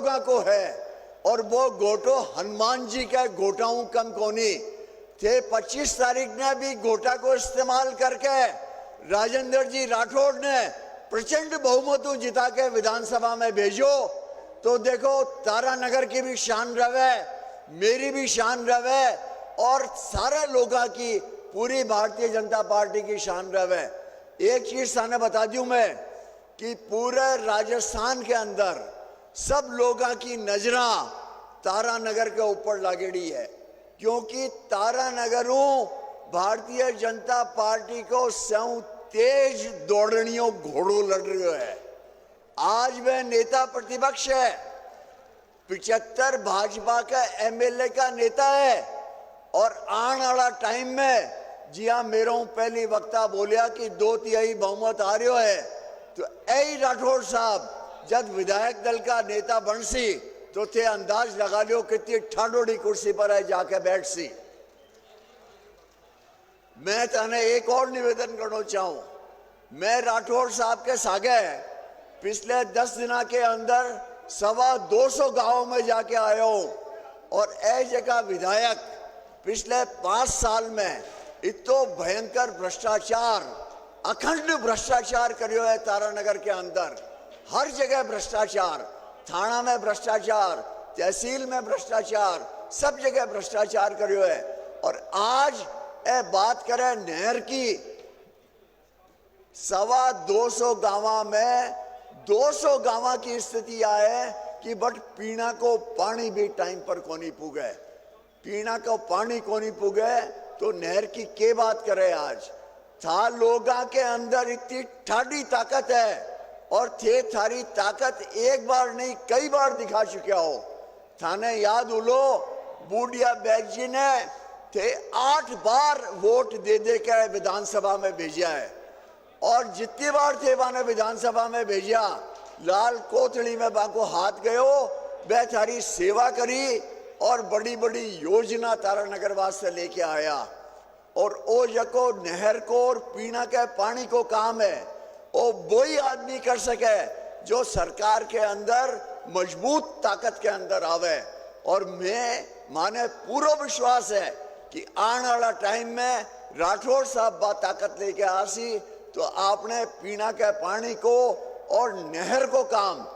लोगों को है, और वो गोटो हनुमान जी का गोटाऊं कम कोनी थे। 25 तारीख ने भी गोटा को इस्तेमाल करके राजेंद्र जी राठौड़ ने प्रचंड बहुमतों जिता के विधानसभा में भेजो। तो देखो तारानगर की भी शान रवे, मेरी भी शान रवे, और सारे लोगों की, पूरी भारतीय जनता पार्टी की शान रवे। एक चीज थाने बता दूं मैं कि पूरे राजस्थान के अंदर सब लोगों की नजरा तारानगर के ऊपर लागेड़ी है, क्योंकि तारानगरों भारतीय जनता पार्टी को सौ तेज दौड़नियों घोड़ो लड़ रहे है। आज वह नेता प्रतिपक्ष है, 75 भाजपा का एमएलए का नेता है, और आने वाला टाइम में जी हाँ मेरा पहली वक्ता बोलिया कि 2/3 बहुमत आ रहा है, तो ऐ राठौड़ साहब जब विधायक दल का नेता बन सी तो थे अंदाज लगा लो कितनी ठाडोड़ी कुर्सी पर है जाके बैठ सी। मैं तने एक और निवेदन करना चाहूं, मैं राठौड़ साहब के सागे पिछले 10 दिनों के अंदर 225 गांवों में जाके आया हूं, और ऐ जगह विधायक पिछले 5 साल में इतो भयंकर भ्रष्टाचार, अखंड भ्रष्टाचार करियो है तारानगर के अंदर। हर जगह भ्रष्टाचार, थाना में भ्रष्टाचार, तहसील में भ्रष्टाचार, सब जगह भ्रष्टाचार करियो है। और आज ए बात करें नहर की, 225 गांव में 200 गांव की स्थिति आए कि बट पीना को पानी भी टाइम पर कोनी पुगे, पीना को पानी कोनी पुगे, तो नहर की के बात करे। आज था लोगों के अंदर इतनी ठाडी ताकत है, और थे थारी ताकत एक बार नहीं कई बार दिखा चुके हो। थाने याद उलो बूढ़िया बैग जी ने थे 8 बार वोट दे दे के विधानसभा में भेजा है, और जितनी बार थे वाने विधानसभा में भेजा, लाल कोथड़ी में बाको हाथ गयो, वह थारी सेवा करी, और बड़ी बड़ी योजना तारानगर वास्ते लेके आया। और ओ जको नहर को और पीना के पानी को काम है, वो वही आदमी कर सके जो सरकार के अंदर मजबूत ताकत के अंदर आवे। और मैं माने पूरा विश्वास है कि आने वाला टाइम में राठौड़ साहब बात ताकत लेके आसी, तो आपने पीना के पानी को और नहर को काम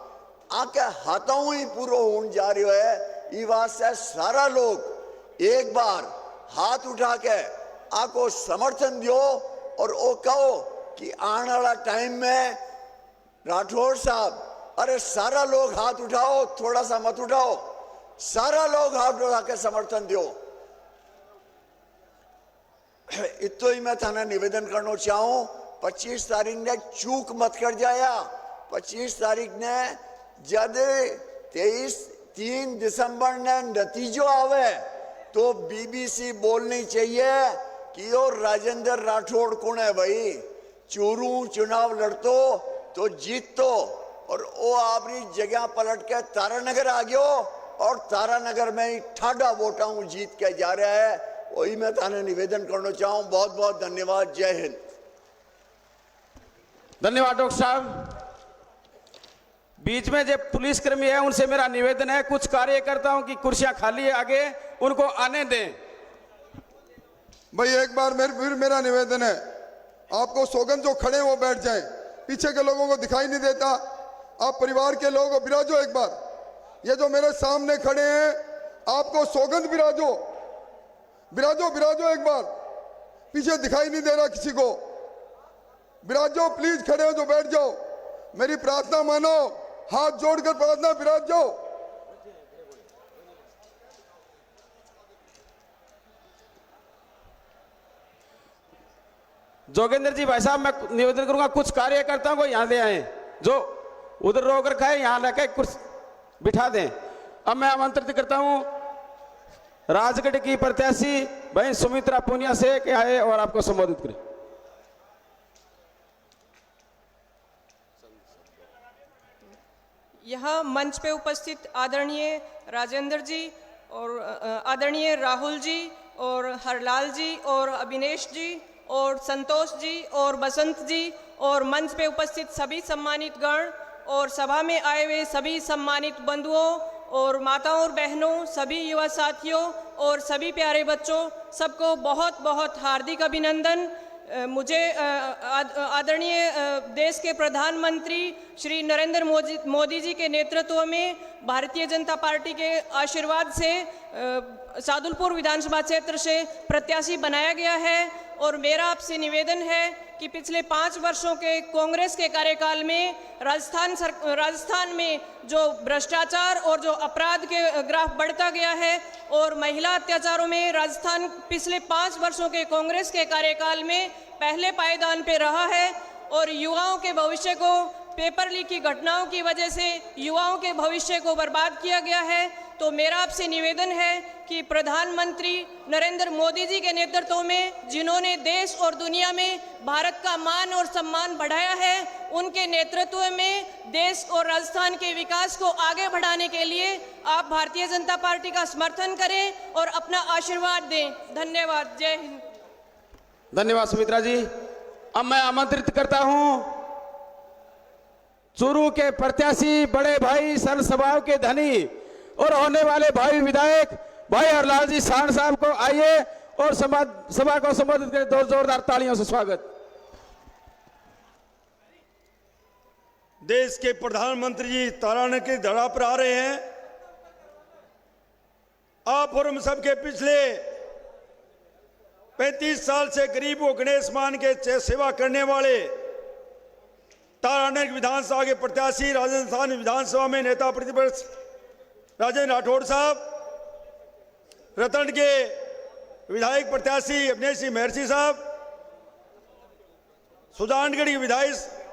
आके हाथों ही पूरा होने जा रही है। ये वास्ते सारा लोग एक बार हाथ उठा के आपको समर्थन दियो, और वो कहो कि आने वाला टाइम में राठौड़ साहब, अरे सारा लोग हाथ उठाओ, थोड़ा सा मत उठाओ, सारा लोग हाथ उठा के समर्थन दो। इतो ही मैं थाना निवेदन करना चाहूं, 25 तारीख ने चूक मत कर जाया। 25 तारीख ने जब 3 दिसंबर ने नतीजो आवे तो बीबीसी बोलनी चाहिए कि यो राजेंद्र राठौड़ कौन है भाई, चूरू चुनाव लड़तो तो जीतो, और वो अपनी जगह पलट के तारानगर आ गयो, और तारानगर में ही ठाडा वोटाऊ जीत के जा रहा है। वही मैं थाने निवेदन करना चाहूं। बहुत बहुत धन्यवाद। जय हिंद। धन्यवाद डॉक्टर साहब। बीच में जो पुलिसकर्मी है उनसे मेरा निवेदन है, कुछ कार्यकर्ताओं की कुर्सियां खाली है आगे, उनको आने दें। भाई एक बार फिर मेरा निवेदन है, आपको सौगंध जो खड़े वो बैठ जाएं, पीछे के लोगों को दिखाई नहीं देता। आप परिवार के लोग विराजो एक बार, ये जो मेरे सामने खड़े हैं आपको सौगंध विराजो, विराजो विराजो एक बार, पीछे दिखाई नहीं दे रहा किसी को, विराजो प्लीज, खड़े हो जो बैठ जाओ, मेरी प्रार्थना मानो, हाथ जोड़कर प्रार्थना, विराज जाओ। जोगेंद्र जी भाई साहब, मैं निवेदन करूंगा कुछ कार्यकर्ताओं को यहाँ ले आए, जो उधर रोक रखा है यहाँ लाके कुर्सी बिठा दें। अब मैं आमंत्रित करता हूँ राजगढ़ की प्रत्याशी बहन सुमित्रा पूनिया से कि आए और आपको संबोधित करें। यह मंच पे उपस्थित आदरणीय राजेंद्र जी और आदरणीय राहुल जी और हरलाल जी और अभिनेश जी और संतोष जी और बसंत जी और मंच पे उपस्थित सभी सम्मानित गण, और सभा में आए हुए सभी सम्मानित बंधुओं और माताओं और बहनों, सभी युवा साथियों और सभी प्यारे बच्चों, सबको बहुत बहुत हार्दिक अभिनंदन। मुझे आदरणीय देश के प्रधानमंत्री श्री नरेंद्र मोदी जी के नेतृत्व में भारतीय जनता पार्टी के आशीर्वाद से सादुलपुर विधानसभा क्षेत्र से प्रत्याशी बनाया गया है और मेरा आपसे निवेदन है कि पिछले 5 वर्षों के कांग्रेस के कार्यकाल में राजस्थान में जो भ्रष्टाचार और जो अपराध के ग्राफ बढ़ता गया है और महिला अत्याचारों में राजस्थान पिछले 5 वर्षों के कांग्रेस के कार्यकाल में पहले पायदान पे रहा है और युवाओं के भविष्य को पेपर लीक की घटनाओं की वजह से युवाओं के भविष्य को बर्बाद किया गया है। तो मेरा आपसे निवेदन है कि प्रधानमंत्री नरेंद्र मोदी जी के नेतृत्व में जिन्होंने देश और दुनिया में भारत का मान और सम्मान बढ़ाया है, उनके नेतृत्व में देश और राजस्थान के विकास को आगे बढ़ाने के लिए आप भारतीय जनता पार्टी का समर्थन करें और अपना आशीर्वाद दें। धन्यवाद। जय हिंद। धन्यवाद सुमित्रा जी। अब मैं आमंत्रित करता हूं चूरू के प्रत्याशी, बड़े भाई, सरल स्वभाव के धनी और होने वाले भाई विधायक भाई हरलाल जी सांड साहब को आइए और सभा को संबोधित करें। दो जोरदार तालियों से स्वागत। देश के प्रधानमंत्री जी तारानगर की धरा पर आ रहे हैं। आप और हम सबके पिछले 35 साल से गरीब को गणेश मान के सेवा करने वाले तारानगर विधानसभा के प्रत्याशी, राजस्थान विधानसभा में नेता प्रतिपक्ष राजेंद्र राठौड़ साहब, रतन के विधायक प्रत्याशी अविनेश महर्षि साहब, सुजानगढ़ के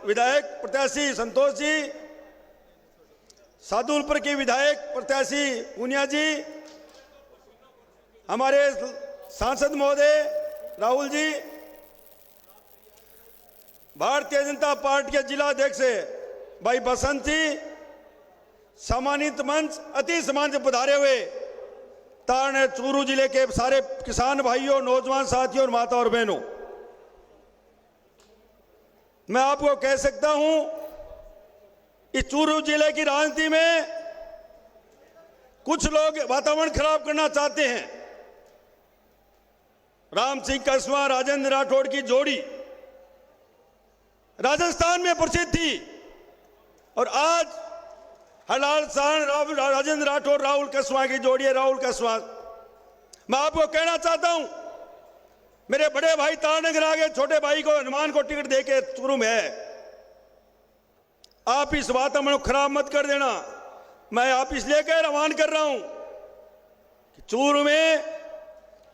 विधायक प्रत्याशी संतोष जी, सादुलपुर के विधायक प्रत्याशी पूनिया जी, हमारे सांसद महोदय राहुल जी, भारतीय जनता पार्टी के जिला अध्यक्ष भाई बसंत जी, सम्मानित मंच, अति सम्मान पधारे हुए तारानगर चूरू जिले के सारे किसान भाइयों, नौजवान साथियों और माता और बहनों, मैं आपको कह सकता हूं इस चूरू जिले की राजनीति में कुछ लोग वातावरण खराब करना चाहते हैं। राम सिंह कसवा, राजेंद्र राठौड़ की जोड़ी राजस्थान में प्रसिद्ध थी और आज हरलाल सांड, राजेंद्र राठौड़, राहुल कसवा की जोड़ी है। राहुल कसवा, मैं आपको कहना चाहता हूं मेरे बड़े भाई तारानगर आ गए, छोटे भाई को हनुमान को टिकट देके चूरू में है। आप इस वातावरण को खराब मत कर देना। मैं आप इसलिए आह्वान कर रहा हूं कि चूरू में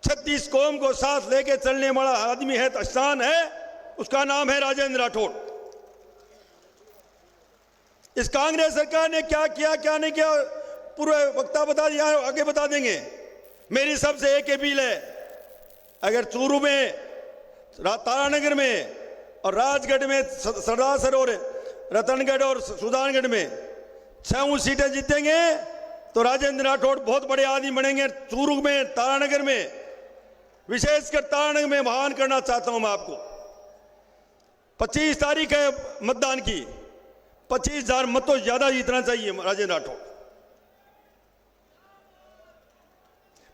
36 कौम को साथ लेके चलने वाला आदमी है, स्थान है, उसका नाम है राजेंद्र राठौड़। इस कांग्रेस सरकार ने क्या किया क्या नहीं किया पूरे वक्ता बता दिया, आगे बता देंगे। मेरी सबसे एक अपील है, अगर चूरू में, तारानगर में और राजगढ़ में, सरदार सरोवर, रतनगढ़ और सुजानगढ़ में 6 सीटें जीतेंगे तो राजेंद्र राठौड़ बहुत बड़े आदमी बनेंगे। चूरू में, तारानगर में, विशेषकर तारानगर में आह्वान करना चाहता हूं मैं आपको। 25 तारीख है मतदान की, 25,000 मतों ज्यादा जीतना चाहिए राजेंद्र राठौड़।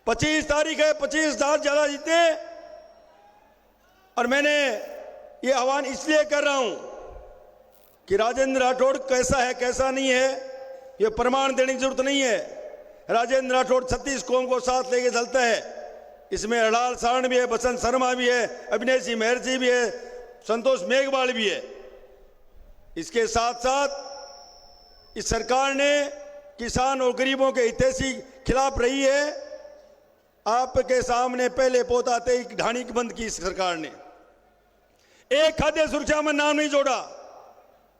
25 तारीख है, 25,000 ज्यादा जीते। और मैंने ये आह्वान इसलिए कर रहा हूं कि राजेंद्र राठौड़ कैसा है कैसा नहीं है ये प्रमाण देने की जरूरत नहीं है। राजेंद्र राठौड़ 36 कौम को साथ लेके चलता है। इसमें हरलाल सांड भी है, बसंत शर्मा भी है, अविनेश महर्षि भी है, संतोष मेघवाल भी है। इसके साथ साथ इस सरकार ने किसान और गरीबों के हितैषी खिलाफ रही है। आपके सामने पहले पोताते ही ढाणी बंद की इस सरकार ने। एक खाद्य सुरक्षा में नाम नहीं जोड़ा।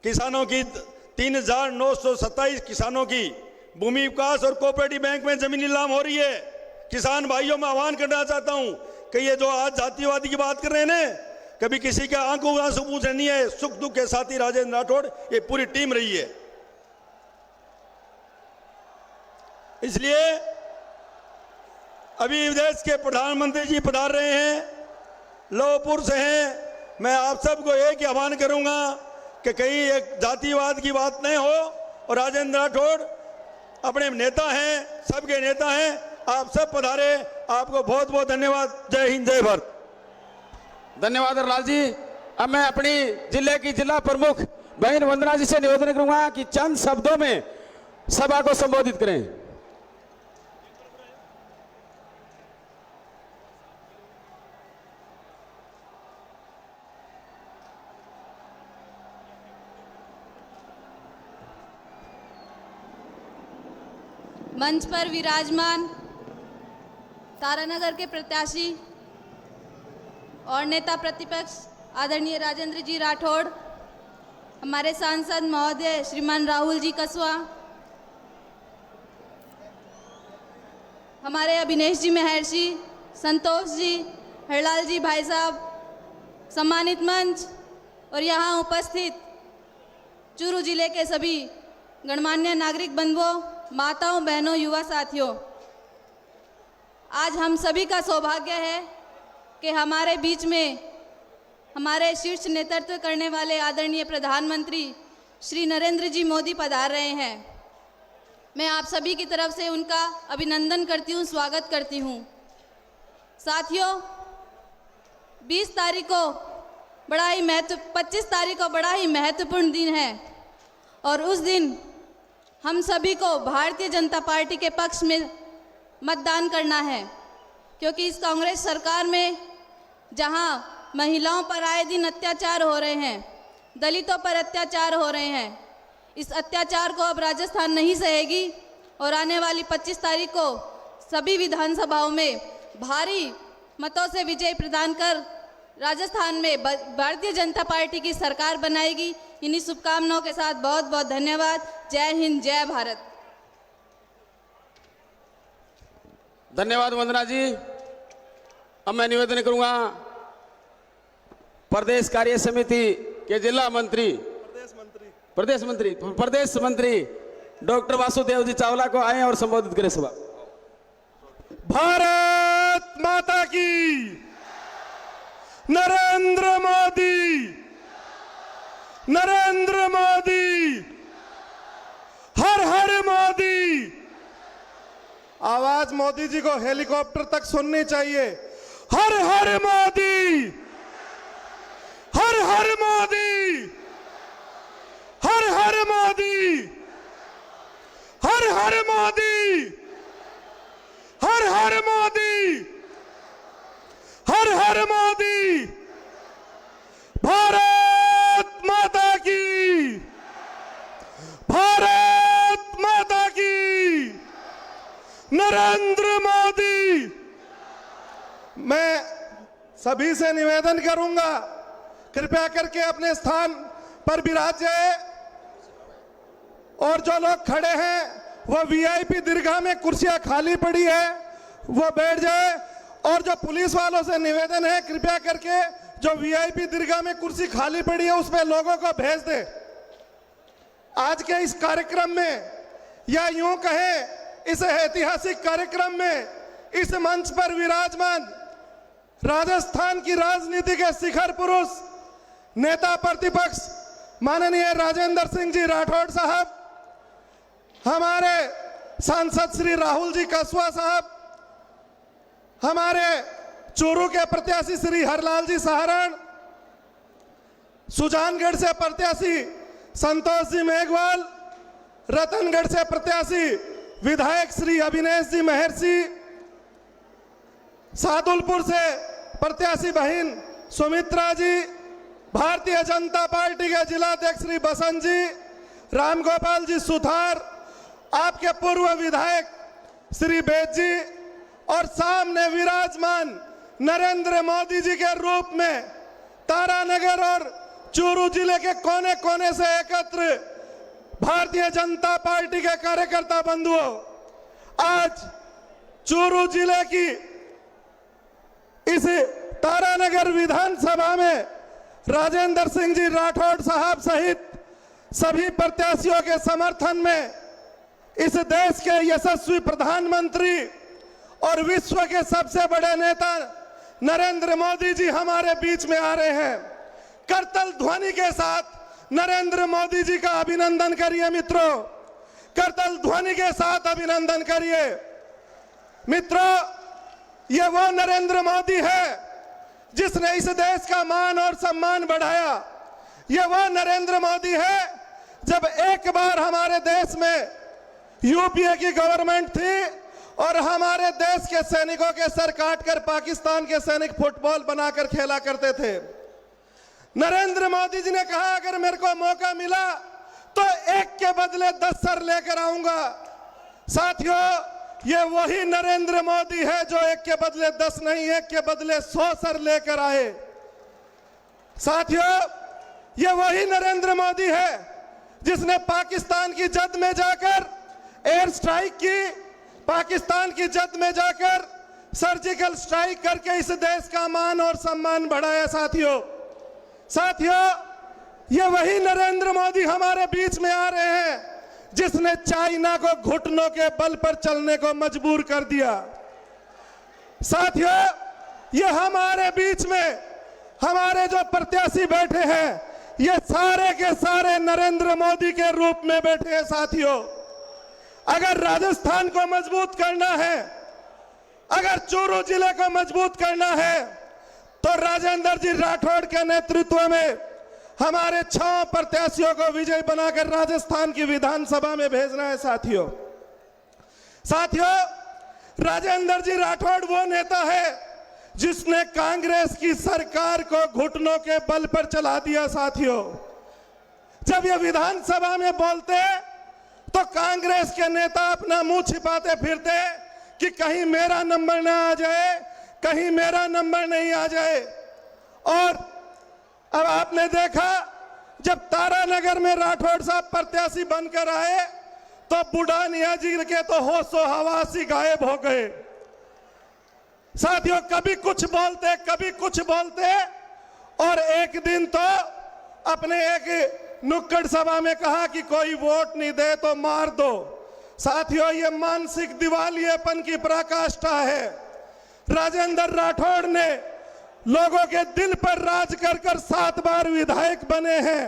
किसानों की 3,927 किसानों की भूमि विकास और कोऑपरेटिव बैंक में जमीन नीलाम हो रही है। किसान भाइयों में आह्वान करना चाहता हूं कि ये जो आज जातिवादी की बात कर रहे हैं ना, कभी किसी का आंखों आंसू पूछे नहीं है। सुख दुख के साथी राजेंद्र राठौड़ ये पूरी टीम रही है। इसलिए अभी देश के प्रधानमंत्री जी पधार रहे हैं, लौहपुर से हैं। मैं आप सबको एक ही आह्वान करूंगा कि कहीं एक जातिवाद की बात नहीं हो। और राजेंद्र राठौड़ अपने नेता हैं, सबके नेता हैं, आप सब पधारे, आपको बहुत बहुत धन्यवाद। जय हिंद, जय भारत। धन्यवाद लाल जी। अब मैं अपनी जिले की जिला प्रमुख बहन वंदना जी से निवेदन करूंगा कि चंद शब्दों में सभा को संबोधित करें। मंच पर विराजमान तारानगर के प्रत्याशी और नेता प्रतिपक्ष आदरणीय राजेंद्र जी राठौड़, हमारे सांसद महोदय श्रीमान राहुल जी कसवा, हमारे अभिनेश जी महर्षि, संतोष जी, हरलाल जी भाई साहब, सम्मानित मंच और यहाँ उपस्थित चूरू जिले के सभी गणमान्य नागरिक बंधुओं, माताओं, बहनों, युवा साथियों, आज हम सभी का सौभाग्य है कि हमारे बीच में हमारे शीर्ष नेतृत्व करने वाले आदरणीय प्रधानमंत्री श्री नरेंद्र जी मोदी पधार रहे हैं। मैं आप सभी की तरफ से उनका अभिनंदन करती हूँ, स्वागत करती हूँ। साथियों, 25 तारीख को बड़ा ही महत्वपूर्ण दिन है और उस दिन हम सभी को भारतीय जनता पार्टी के पक्ष में मतदान करना है, क्योंकि इस कांग्रेस सरकार में जहां महिलाओं पर आए दिन अत्याचार हो रहे हैं, दलितों पर अत्याचार हो रहे हैं, इस अत्याचार को अब राजस्थान नहीं सहेगी और आने वाली 25 तारीख को सभी विधानसभाओं में भारी मतों से विजय प्रदान कर राजस्थान में भारतीय जनता पार्टी की सरकार बनाएगी। इन्हीं शुभकामनाओं के साथ बहुत बहुत धन्यवाद। जय हिंद, जय भारत। धन्यवाद वंदना जी। अब मैं निवेदन करूंगा प्रदेश कार्य समिति के जिला मंत्री, प्रदेश मंत्री डॉक्टर वासुदेव जी चावला को आए और संबोधित करें सभा। भारत माता की, नरेंद्र मोदी, हर हर मोदी। आवाज मोदी जी को हेलीकॉप्टर तक सुननी चाहिए। हर हर मोदी, हर हर मोदी, हर हर मोदी, हर हर मोदी, हर हर मोदी, हर हर मोदी। भारत माता की, भारत माता की, नरेंद्र मोदी। मैं सभी से निवेदन करूंगा, कृपया करके अपने स्थान पर विराज जाए और जो लोग खड़े हैं वो वीआईपी दीर्घा में कुर्सियां खाली पड़ी है, वो बैठ जाए। और जो पुलिस वालों से निवेदन है, कृपया करके जो वीआईपी दीर्घा में कुर्सी खाली पड़ी है उसमें लोगों को भेज दे। आज के इस कार्यक्रम में, या यूं कहें इस ऐतिहासिक कार्यक्रम में, इस मंच पर विराजमान राजस्थान की राजनीति के शिखर पुरुष, नेता प्रतिपक्ष माननीय राजेंद्र सिंह जी राठौड़ साहब, हमारे सांसद श्री राहुल जी कसवा साहब, हमारे चूरू के प्रत्याशी श्री हरलाल जी सहारण, सुजानगढ़ से प्रत्याशी संतोष जी मेघवाल, रतनगढ़ से प्रत्याशी विधायक श्री अभिनेश जी महर्षि, सादुलपुर से प्रत्याशी बहन सुमित्रा जी, भारतीय जनता पार्टी के जिलाध्यक्ष श्री बसंत जी, रामगोपाल जी सुथार, आपके पूर्व विधायक श्री बेद जी, और सामने विराजमान नरेंद्र मोदी जी के रूप में तारानगर और चूरू जिले के कोने कोने से एकत्र भारतीय जनता पार्टी के कार्यकर्ता बंधुओं, आज चूरू जिले की इस तारानगर विधानसभा में राजेंद्र सिंह जी राठौड़ साहब सहित सभी प्रत्याशियों के समर्थन में इस देश के यशस्वी प्रधानमंत्री और विश्व के सबसे बड़े नेता नरेंद्र मोदी जी हमारे बीच में आ रहे हैं। करतल ध्वनि के साथ नरेंद्र मोदी जी का अभिनंदन करिए मित्रों, करतल ध्वनि के साथ अभिनंदन करिए। मित्रों, ये वो नरेंद्र मोदी है जिसने इस देश का मान और सम्मान बढ़ाया। ये वो नरेंद्र मोदी है जब एक बार हमारे देश में यूपीए की गवर्नमेंट थी और हमारे देश के सैनिकों के सर काटकर पाकिस्तान के सैनिक फुटबॉल बनाकर खेला करते थे। नरेंद्र मोदी जी ने कहा अगर मेरे को मौका मिला तो एक के बदले 10 सर लेकर आऊंगा। साथियों, ये वही नरेंद्र मोदी है जो एक के बदले 10 नहीं, एक के बदले 100 सर लेकर आए। साथियों, ये वही नरेंद्र मोदी है जिसने पाकिस्तान की जद में जाकर एयर स्ट्राइक की, पाकिस्तान की जद में जाकर सर्जिकल स्ट्राइक करके इस देश का मान और सम्मान बढ़ाया। साथियों, ये वही नरेंद्र मोदी हमारे बीच में आ रहे हैं जिसने चाइना को घुटनों के बल पर चलने को मजबूर कर दिया। साथियों, ये हमारे बीच में हमारे जो प्रत्याशी बैठे हैं ये सारे के सारे नरेंद्र मोदी के रूप में बैठे हैं। साथियों, अगर राजस्थान को मजबूत करना है, अगर चूरू जिले को मजबूत करना है तो राजेंद्र जी राठौड़ के नेतृत्व में हमारे 6 प्रत्याशियों को विजयी बनाकर राजस्थान की विधानसभा में भेजना है। साथियों, राजेंद्र जी राठौड़ वो नेता है जिसने कांग्रेस की सरकार को घुटनों के बल पर चला दिया। साथियों, जब ये विधानसभा में बोलते तो कांग्रेस के नेता अपना मुंह छिपाते फिरते कि कहीं मेरा नंबर ना आ जाए, कहीं मेरा नंबर नहीं आ जाए। और अब आपने देखा जब तारानगर में राठौड़ साहब प्रत्याशी बनकर आए तो बुढ़ानिया जी के तो होशो हवास ही गायब हो गए। साथियों, कभी कुछ बोलते कभी कुछ बोलते और एक दिन तो अपने एक नुक्कड़ सभा में कहा कि कोई वोट नहीं दे तो मार दो। साथियों, ये मानसिक दिवालियेपन की पराकाष्ठा है। राजेंद्र राठौड़ ने लोगों के दिल पर राज कर कर 7 बार विधायक बने हैं।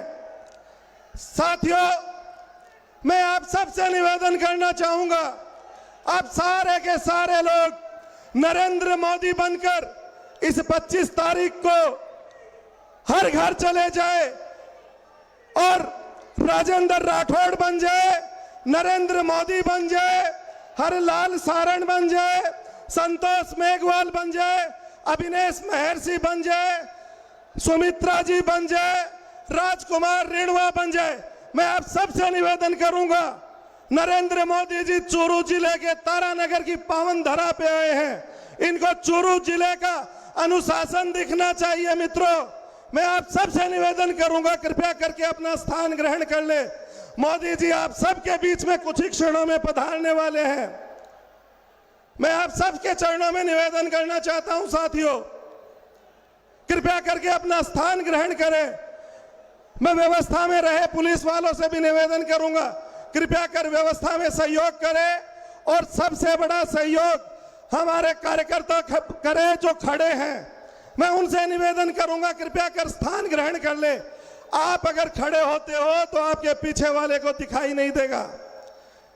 साथियों, मैं आप सबसे निवेदन करना चाहूंगा, आप सारे के सारे लोग नरेंद्र मोदी बनकर इस 25 तारीख को हर घर चले जाए और राजेंद्र राठौड़ बन जाए, नरेंद्र मोदी बन जाए, हरलाल सारण बन जाए, संतोष मेघवाल बन जाए, अभिनेश महर्षि बन जाए, सुमित्रा जी बन जाए, राजकुमार रेणुआ बन जाए। मैं आप सबसे निवेदन करूंगा, नरेंद्र मोदी जी चूरू जिले के तारानगर की पावन धरा पे आए हैं, इनको चूरू जिले का अनुशासन दिखना चाहिए। मित्रों, मैं आप सबसे निवेदन करूंगा कृपया करके अपना स्थान ग्रहण कर ले। मोदी जी आप सबके बीच में कुछ ही क्षणों में पधारने वाले हैं। मैं आप सबके चरणों में निवेदन करना चाहता हूं। साथियों, कृपया करके अपना स्थान ग्रहण करें। मैं व्यवस्था में रहे पुलिस वालों से भी निवेदन करूंगा, कृपया कर व्यवस्था में सहयोग करें और सबसे बड़ा सहयोग हमारे कार्यकर्ता करें जो खड़े हैं। मैं उनसे निवेदन करूंगा कृपया कर स्थान ग्रहण कर ले। आप अगर खड़े होते हो तो आपके पीछे वाले को दिखाई नहीं देगा।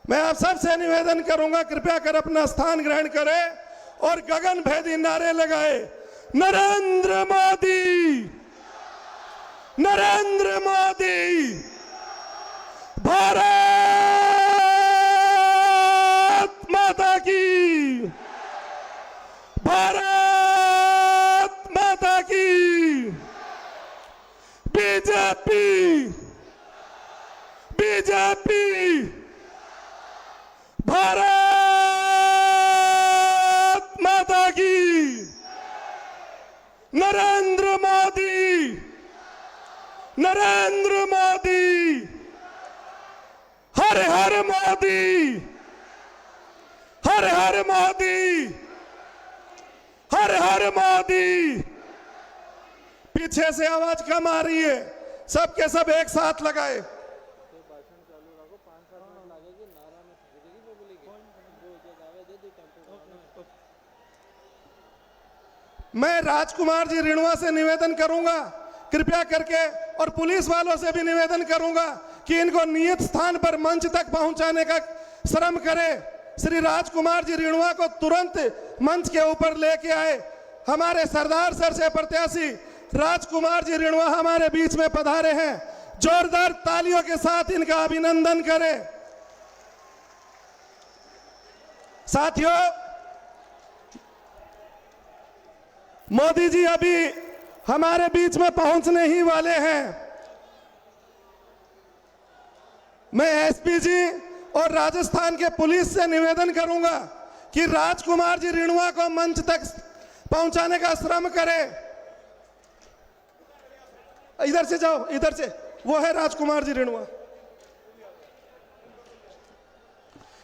मैं आप सबसे निवेदन करूंगा कृपया कर अपना स्थान ग्रहण करें और गगन भेदी नारे लगाए, नरेंद्र मोदी, नरेंद्र मोदी, भारत माता की, भारत माता की, बीजेपी, बीजेपी, भारत माता की, नरेंद्र मोदी, नरेंद्र मोदी, हर हर मोदी, हर हर मोदी, हर हर मोदी। पीछे से आवाज कम आ रही है, सबके सब एक साथ लगाए। मैं राजकुमार जी रेणुआ से निवेदन करूंगा कृपया करके और पुलिस वालों से भी निवेदन करूंगा कि इनको नियत स्थान पर मंच तक पहुंचाने का श्रम करे। श्री राजकुमार जी रिणवा को तुरंत मंच के ऊपर लेके आए। हमारे सरदार सर से प्रत्याशी राजकुमार जी रिणवा हमारे बीच में पधारे हैं। जोरदार तालियों के साथ इनका अभिनंदन करें। साथियों, मोदी जी अभी हमारे बीच में पहुंचने ही वाले हैं। मैं एसपी जी और राजस्थान के पुलिस से निवेदन करूंगा कि राजकुमार जी रिणवा को मंच तक पहुंचाने का श्रम करें। इधर से जाओ, इधर से, वो है राजकुमार जी रिणवा।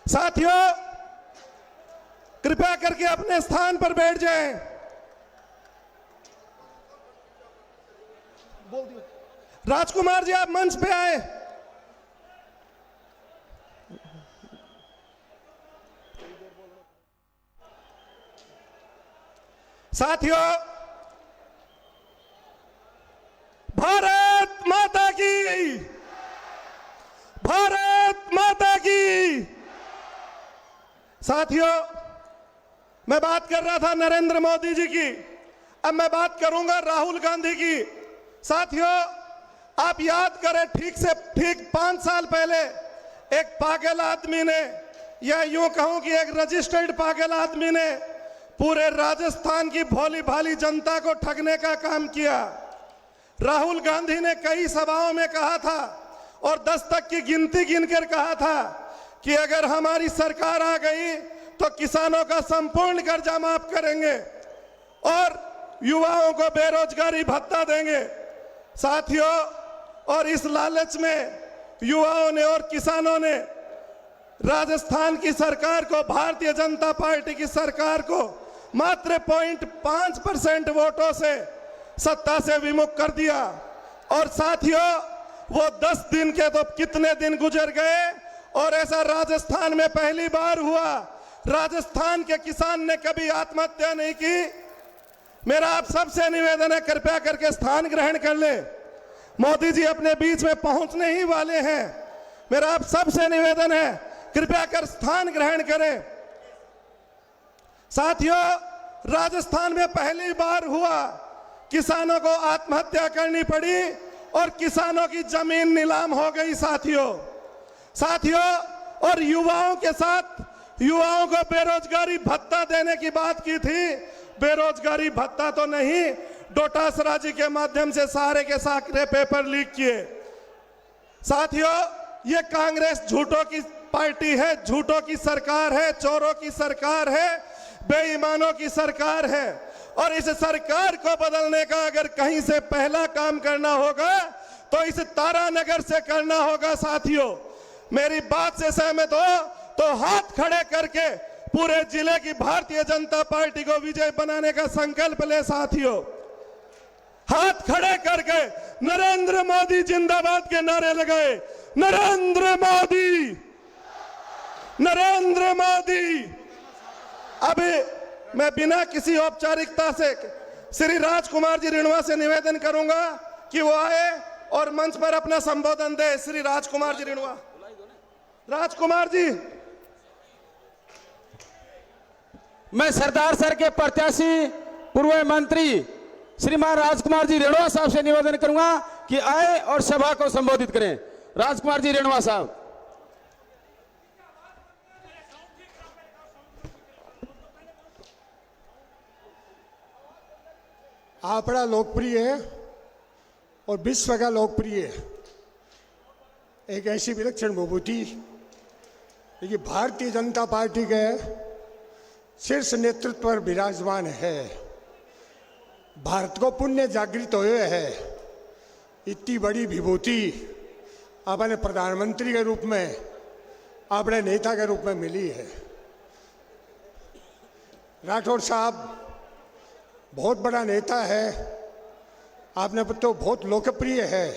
साथियों, कृपया करके अपने स्थान पर बैठ जाएं। राजकुमार जी आप मंच पे आए। साथियों, भारत माता की, भारत माता की। साथियों, मैं बात कर रहा था नरेंद्र मोदी जी की, अब मैं बात करूंगा राहुल गांधी की। साथियों, आप याद करें, ठीक 5 साल पहले एक पागल आदमी ने, या यूं कहूं कि एक रजिस्टर्ड पागल आदमी ने पूरे राजस्थान की भोली भाली जनता को ठगने का काम किया। राहुल गांधी ने कई सभाओं में कहा था और 10 तक की गिनती गिनकर कहा था कि अगर हमारी सरकार आ गई तो किसानों का संपूर्ण कर्जा माफ करेंगे और युवाओं को बेरोजगारी भत्ता देंगे। साथियों, और इस लालच में युवाओं ने और किसानों ने राजस्थान की सरकार को, भारतीय जनता पार्टी की सरकार को मात्र 0.5% वोटों से सत्ता से विमुख कर दिया। और साथियों, वो 10 दिन के तो कितने दिन गुजर गए और ऐसा राजस्थान में पहली बार हुआ। राजस्थान के किसान ने कभी आत्महत्या नहीं की। मेरा आप सबसे निवेदन है, कृपया करके स्थान ग्रहण कर ले। मोदी जी अपने बीच में पहुंचने ही वाले हैं। मेरा आप सबसे निवेदन है, कृपया कर स्थान ग्रहण करें। साथियों, राजस्थान में पहली बार हुआ, किसानों को आत्महत्या करनी पड़ी और किसानों की जमीन नीलाम हो गई। साथियों, और युवाओं के साथ, युवाओं को बेरोजगारी भत्ता देने की बात की थी। बेरोजगारी भत्ता तो नहीं, डोटासरा जी के माध्यम से सारे के सारे पेपर लीक किए। साथियों, ये कांग्रेस झूठों की पार्टी है, झूठों की सरकार है, चोरों की सरकार है, बेईमानों की सरकार है। और इस सरकार को बदलने का अगर कहीं से पहला काम करना होगा तो इस तारानगर से करना होगा। साथियों, मेरी बात से सहमत हो तो हाथ खड़े करके पूरे जिले की भारतीय जनता पार्टी को विजय बनाने का संकल्प ले। साथियों, हाथ खड़े करके नरेंद्र मोदी जिंदाबाद के नारे लगाए। नरेंद्र मोदी, नरेंद्र मोदी। अभी मैं बिना किसी औपचारिकता से श्री राजकुमार जी रिणवा से निवेदन करूंगा कि वो आए और मंच पर अपना संबोधन दे। श्री राजकुमार जी रिणवा, राजकुमार जी। मैं सरदार सर के प्रत्याशी पूर्व मंत्री श्रीमान राजकुमार जी रिणवा साहब से निवेदन करूंगा कि आए और सभा को संबोधित करें। राजकुमार जी रिणवा साहब। आप बड़ा लोकप्रिय है और विश्व का लोकप्रिय है, एक ऐसी विलक्षण विभूति कि भारतीय जनता पार्टी के शीर्ष नेतृत्व पर विराजमान है। भारत को पुण्य जागृत हुए है। इतनी बड़ी विभूति अपने प्रधानमंत्री के रूप में, अपने नेता के रूप में मिली है। राठौड़ साहब बहुत बड़ा नेता है, आपने तो बहुत लोकप्रिय है।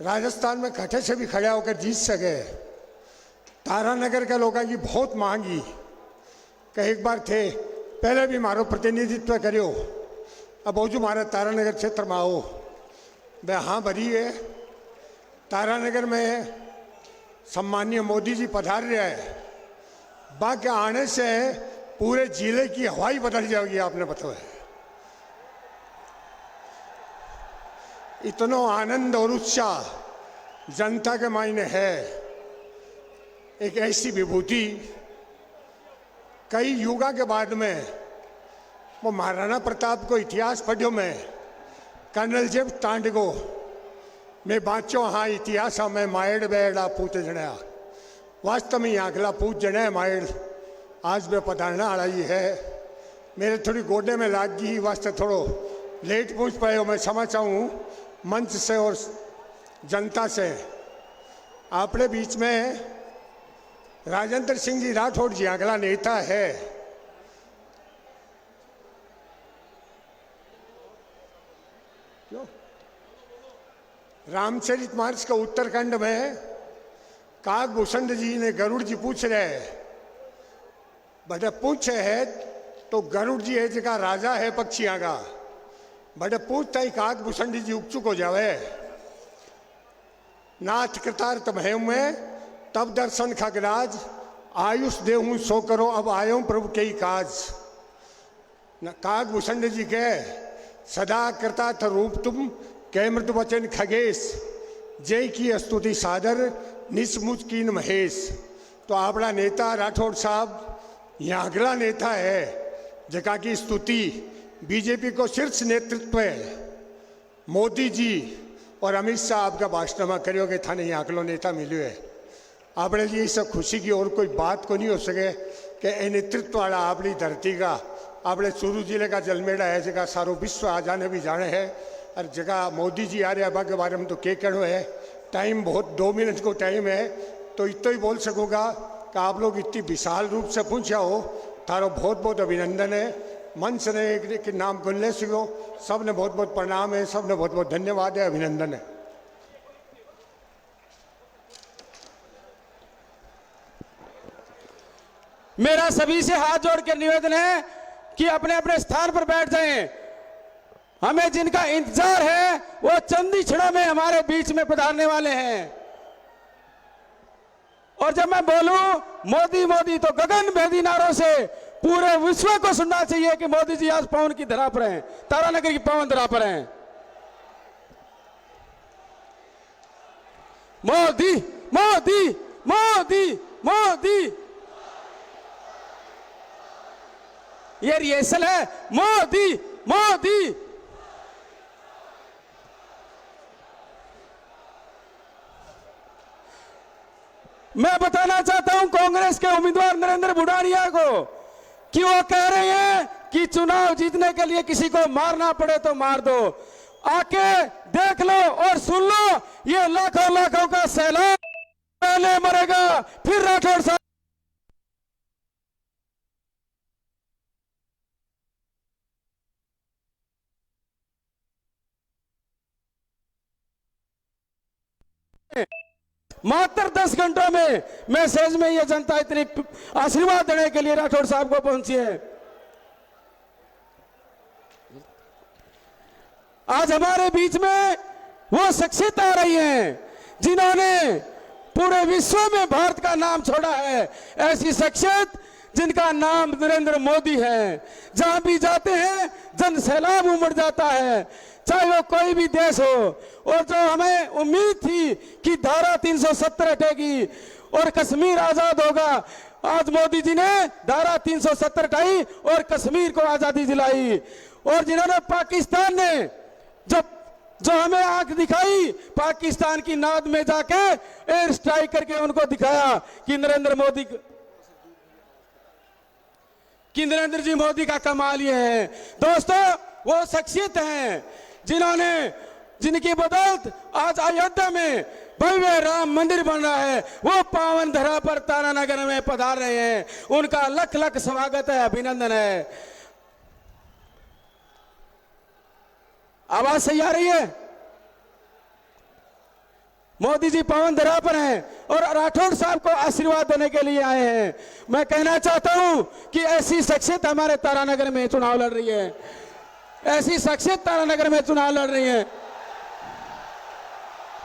राजस्थान में खटे से भी खड़ा होकर जीत सके। तारानगर के लोगों की बहुत मांगी कि एक बार थे पहले भी मारो प्रतिनिधित्व करो, अब जो मारे तारानगर क्षेत्र में आओ। वह हाँ भरी है। तारानगर में सम्मानीय मोदी जी पधार रहे हैं, बाकी आने से पूरे जिले की हवा ही बदल जाएगी। आपने बताया इतना आनंद और उत्साह जनता के मायने है। एक ऐसी विभूति कई युगा के बाद में वो महाराणा प्रताप को इतिहास पढ़ो मैं कर्नल जेब तांडगो मैं बाँचो हाँ इतिहास में मायड़ बेड़ा पूत जड़ा वास्तव में आगला पूत जड़े मायड़ आज मैं पधारना आई है। मेरे थोड़ी गोडे में लाग गई वास्ते थोड़ो लेट पूछ पाए। मैं क्षमा चाहूँ मंच से और जनता से। अपने बीच में राजेंद्र सिंह जी राठौड़ जी अगला नेता है। क्यों रामचरितमानस का उत्तरखंड में काकभूषण जी ने गरुड़ जी पूछ रहे बड़े पूछे है तो गरुड़ जी है जगह राजा है पक्षियां का बड़े पूछता ही काकभूषण जी उपचुक हो जावे। नाथ कृतार्थ भय में तब दर्शन खगराज आयुष देहूं सो करो अब आयो प्रभु के ही काज। काकभूषण जी के सदा कृतार्थ रूप तुम कै मृत वचन खगेश जय की स्तुति सादर निस्मुच कीन महेश। तो अपना नेता राठौड़ साहब यहाँ अगला नेता है जगह की स्तुति बीजेपी को शीर्ष नेतृत्व है। मोदी जी और अमित शाह आपका भाषण में करियोगे था नहीं अगलो नेता मिलो है। अपने लिए सब खुशी की और कोई बात को नहीं हो सके कि ये नेतृत्व वाला अपनी धरती का अपने चूरू जिले का जलमेड़ा है जगह सारो विश्व आ जाने भी जाने है। और जगह मोदी जी आ रहे हैं के बारे में तो क्या कहना है। टाइम बहुत 2 मिनट को टाइम है तो इतना ही बोल सकूँगा कि आप लोग इतनी विशाल रूप से पूछा हो तारो बहुत बहुत अभिनंदन है। मंच ने एक नाम गुनले सिखो सब ने बहुत बहुत प्रणाम है। सब ने बहुत बहुत धन्यवाद है अभिनंदन है। मेरा सभी से हाथ जोड़ के निवेदन है कि अपने अपने स्थान पर बैठ जाएं। हमें जिनका इंतजार है वो चंद ही क्षणों में हमारे बीच में पधारने वाले हैं। और जब मैं बोलूं मोदी मोदी तो गगन भेदी नारों से पूरे विश्व को सुनना चाहिए कि मोदी जी आज पवन की धरा पर हैं, तारानगर की पवन धरा पर हैं। मोदी मोदी मोदी मोदी ये रिहर्सल है। मोदी मोदी मैं बताना चाहता हूं कांग्रेस के उम्मीदवार नरेंद्र भुडानिया को कि वो कह रहे हैं कि चुनाव जीतने के लिए किसी को मारना पड़े तो मार दो। आके देख लो और सुन लो ये लाखों लाखों का सैलाब पहले मरेगा फिर राठौड़ साहब मात्र 10 घंटों में मैसेज में ये जनता इतनी आशीर्वाद देने के लिए राठौड़ साहब को पहुंची है। आज हमारे बीच में वो शख्सियत आ रही हैं जिन्होंने पूरे विश्व में भारत का नाम छोड़ा है। ऐसी शख्सियत जिनका नाम नरेंद्र मोदी है। जहां भी जाते हैं जन सैलाब उमड़ जाता है, चाहे वो कोई भी देश हो। और जो हमें उम्मीद थी कि धारा 370 हटेगी और कश्मीर आजाद होगा, आज मोदी जी ने धारा 370 हटाई और कश्मीर को आजादी दिलाई। और जिन्होंने पाकिस्तान ने जो हमें आंख दिखाई, पाकिस्तान की नाद में जाके एयर स्ट्राइक करके उनको दिखाया कि नरेंद्र जी मोदी का कमाल ये है। दोस्तों वो शख्सियत हैं जिनकी बदौलत आज अयोध्या में भव्य राम मंदिर बन रहा है। वो पावन धरा पर तारानगर में पधार रहे हैं। उनका लख लख स्वागत है, अभिनंदन है। आवाज सही आ रही है? मोदी जी पवन धरा पर हैं और राठौड़ साहब को आशीर्वाद देने के लिए आए हैं। मैं कहना चाहता हूं कि ऐसी शख्सियत हमारे तारानगर में चुनाव लड़ रही है। ऐसी शख्सियत तारानगर में चुनाव लड़ रही है।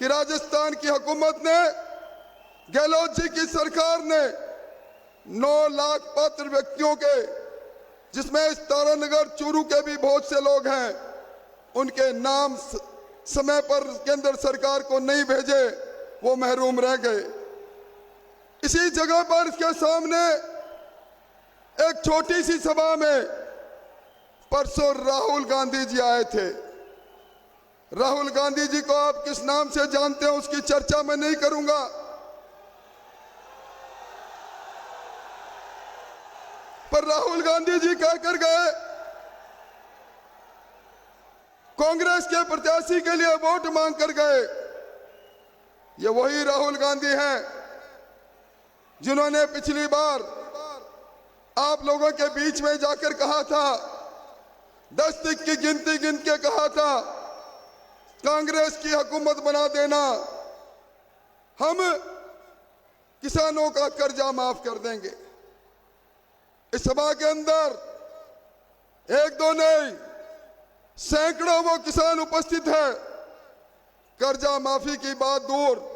कि राजस्थान की हुकूमत ने, गहलोत जी की सरकार ने 9 लाख पात्र व्यक्तियों के, जिसमें इस तारानगर चूरू के भी बहुत से लोग हैं, उनके नाम समय पर केंद्र सरकार को नहीं भेजे, वो महरूम रह गए। इसी जगह पर इसके सामने एक छोटी सी सभा में परसों राहुल गांधी जी आए थे। राहुल गांधी जी को आप किस नाम से जानते हैं उसकी चर्चा मैं नहीं करूंगा, पर राहुल गांधी जी कहकर गए, कांग्रेस के प्रत्याशी के लिए वोट मांग कर गए। ये वही राहुल गांधी हैं जिन्होंने पिछली बार आप लोगों के बीच में जाकर कहा था, 10 तक की गिनती गिन के कहा था, कांग्रेस की हुकूमत बना देना, हम किसानों का कर्जा माफ कर देंगे। इस सभा के अंदर 1-2 नहीं, सैकड़ों वो किसान उपस्थित है। कर्जा माफी की बात दूर,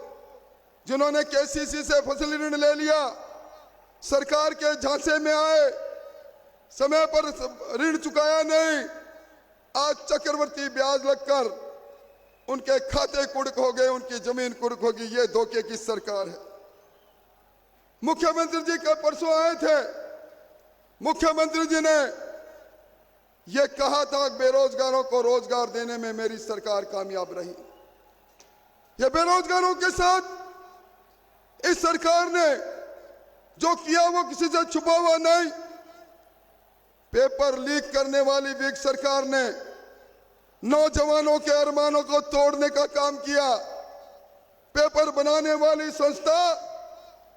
जिन्होंने केसीसी से फसल ऋण ले लिया, सरकार के झांसे में आए, समय पर ऋण चुकाया नहीं, आज चक्रवर्ती ब्याज लगकर उनके खाते कुर्क हो गए, उनकी जमीन कुर्क होगी। ये धोखे की सरकार है। मुख्यमंत्री जी कल परसों आए थे, मुख्यमंत्री जी ने यह कहा था बेरोजगारों को रोजगार देने में मेरी सरकार कामयाब रही। यह बेरोजगारों के साथ इस सरकार ने जो किया वो किसी से छुपा हुआ नहीं। पेपर लीक करने वाली विग सरकार ने नौजवानों के अरमानों को तोड़ने का काम किया। पेपर बनाने वाली संस्था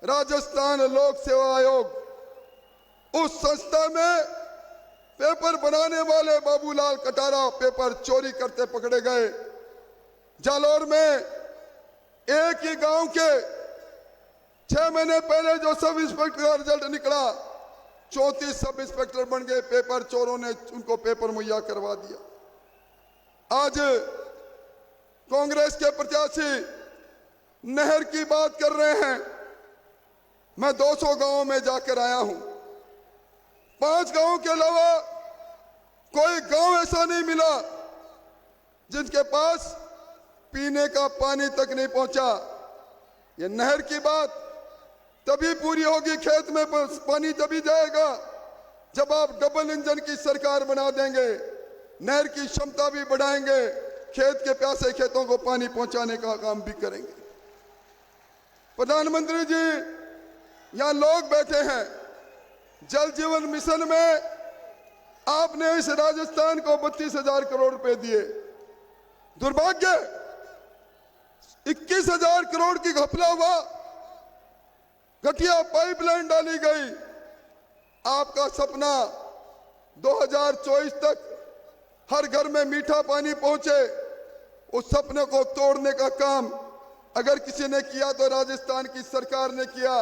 राजस्थान लोक सेवा आयोग, उस संस्था में पेपर बनाने वाले बाबूलाल कटारा पेपर चोरी करते पकड़े गए। जालौर में एक ही गांव के 6 महीने पहले जो सब इंस्पेक्टर का रिजल्ट निकला, 34 सब इंस्पेक्टर बन गए। पेपर चोरों ने उनको पेपर मुहैया करवा दिया। आज कांग्रेस के प्रत्याशी नहर की बात कर रहे हैं। मैं 200 गांवों में जाकर आया हूं। 5 गांवों के अलावा कोई गांव ऐसा नहीं मिला जिनके पास पीने का पानी तक नहीं पहुंचा। ये नहर की बात तभी पूरी होगी, खेत में पानी तभी जाएगा जब आप डबल इंजन की सरकार बना देंगे, नहर की क्षमता भी बढ़ाएंगे, खेत के प्यासे खेतों को पानी पहुंचाने का काम भी करेंगे। प्रधानमंत्री जी, यहां लोग बैठे हैं। जल जीवन मिशन में आपने इस राजस्थान को 32,000 करोड़ रुपए दिए। दुर्भाग्य 21,000 करोड़ की घपला हुआ, घटिया पाइपलाइन डाली गई। आपका सपना 2024 तक हर घर में मीठा पानी पहुंचे, उस सपने को तोड़ने का काम अगर किसी ने किया तो राजस्थान की सरकार ने किया।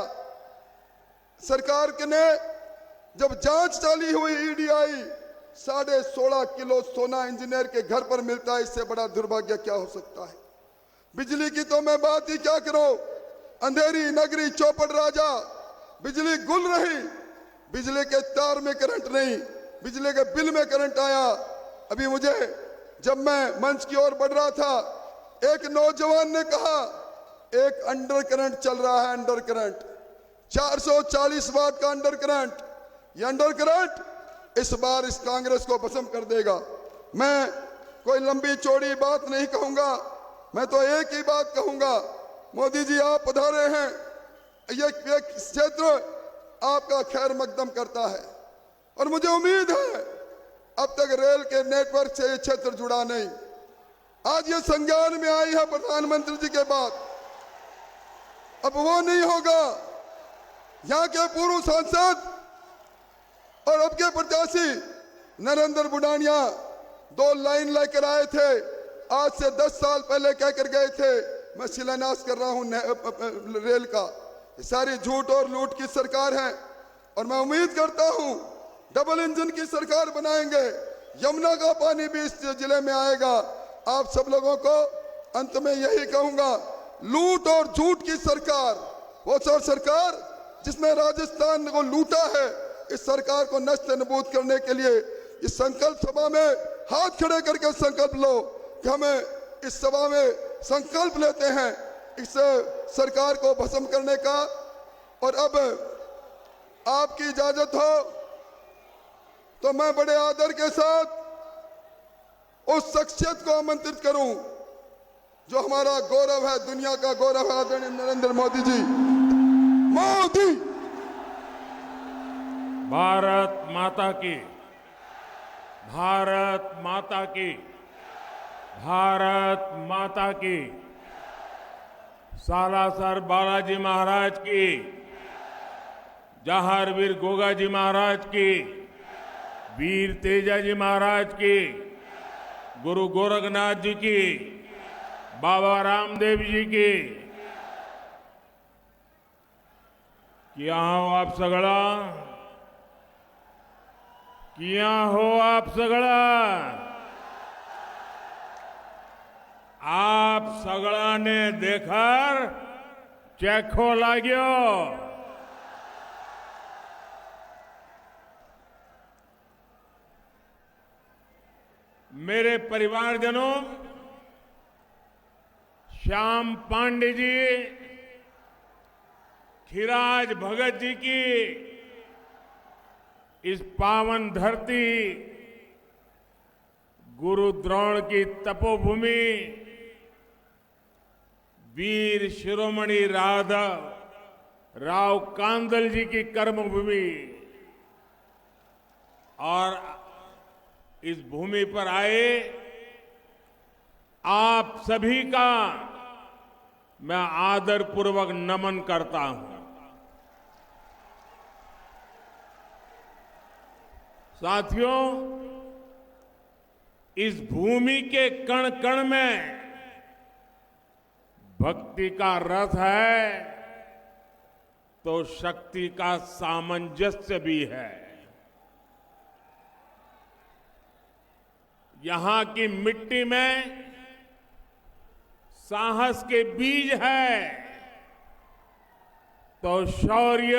सरकार ने जब जांच चाली हुई, ईडी आई, 16.5 किलो सोना इंजीनियर के घर पर मिलता है। इससे बड़ा दुर्भाग्य क्या हो सकता है। बिजली की तो मैं बात ही क्या करूं, अंधेरी नगरी चौपड़ राजा, बिजली गुल रही, बिजली के तार में करंट नहीं, बिजली के बिल में करंट आया। अभी मुझे जब मैं मंच की ओर बढ़ रहा था, एक नौजवान ने कहा एक अंडर करंट चल रहा है, अंडर करंट 440 वाट का अंडर करंट। ये अंडर करंट इस बार इस कांग्रेस को भस्म कर देगा। मैं कोई लंबी चौड़ी बात नहीं कहूंगा, मैं तो एक ही बात कहूंगा, मोदी जी आप पधारे हैं, ये क्षेत्र आपका खैर मकदम करता है और मुझे उम्मीद है अब तक रेल के नेटवर्क से ये क्षेत्र जुड़ा नहीं। आज ये संज्ञान में आई है प्रधानमंत्री जी के बाद, अब वो नहीं होगा। यहाँ के पूर्व सांसद और अब के प्रत्याशी नरेंद्र बुडानिया 2 लाइन लेकर आए थे, आज से 10 साल पहले कहकर गए थे मैं शिलान्यास कर रहा हूं रेल का। सारी झूठ और लूट की सरकार है और मैं उम्मीद करता हूं डबल इंजन की सरकार बनाएंगे, यमुना का पानी भी इस जिले में आएगा। आप सब लोगों को अंत में यही कहूंगा, लूट और झूठ की सरकार, वो सरकार जिसने राजस्थान को लूटा है, इस सरकार को नष्ट नबूद करने के लिए इस संकल्प सभा में हाथ खड़े करके संकल्प लो कि हमें इस सभा में संकल्प लेते हैं इस सरकार को भस्म करने का। और अब आपकी इजाजत हो तो मैं बड़े आदर के साथ उस शख्सियत को आमंत्रित करूं जो हमारा गौरव है, दुनिया का गौरव है, आदरणीय नरेंद्र मोदी जी। मोदी। भारत माता की, भारत माता की, भारत माता की। सालासर बालाजी महाराज की, जहारवीर गोगाजी महाराज की, वीर तेजाजी महाराज की, गुरु गोरखनाथ जी की, बाबा रामदेव जी की। किया हो आप सगळा, किया हो आप सगळा। आप सगळाने देकर चेखो लाग्यो। मेरे परिवारजनों, श्याम पांडे जी, खिराज भगत जी की इस पावन धरती, गुरु द्रोण की तपोभूमि, वीर शिरोमणि राव कांदल जी की कर्मभूमि, और इस भूमि पर आए आप सभी का मैं आदरपूर्वक नमन करता हूं। साथियों, इस भूमि के कण कण में भक्ति का रस है तो शक्ति का सामंजस्य भी है। यहां की मिट्टी में साहस के बीज है तो शौर्य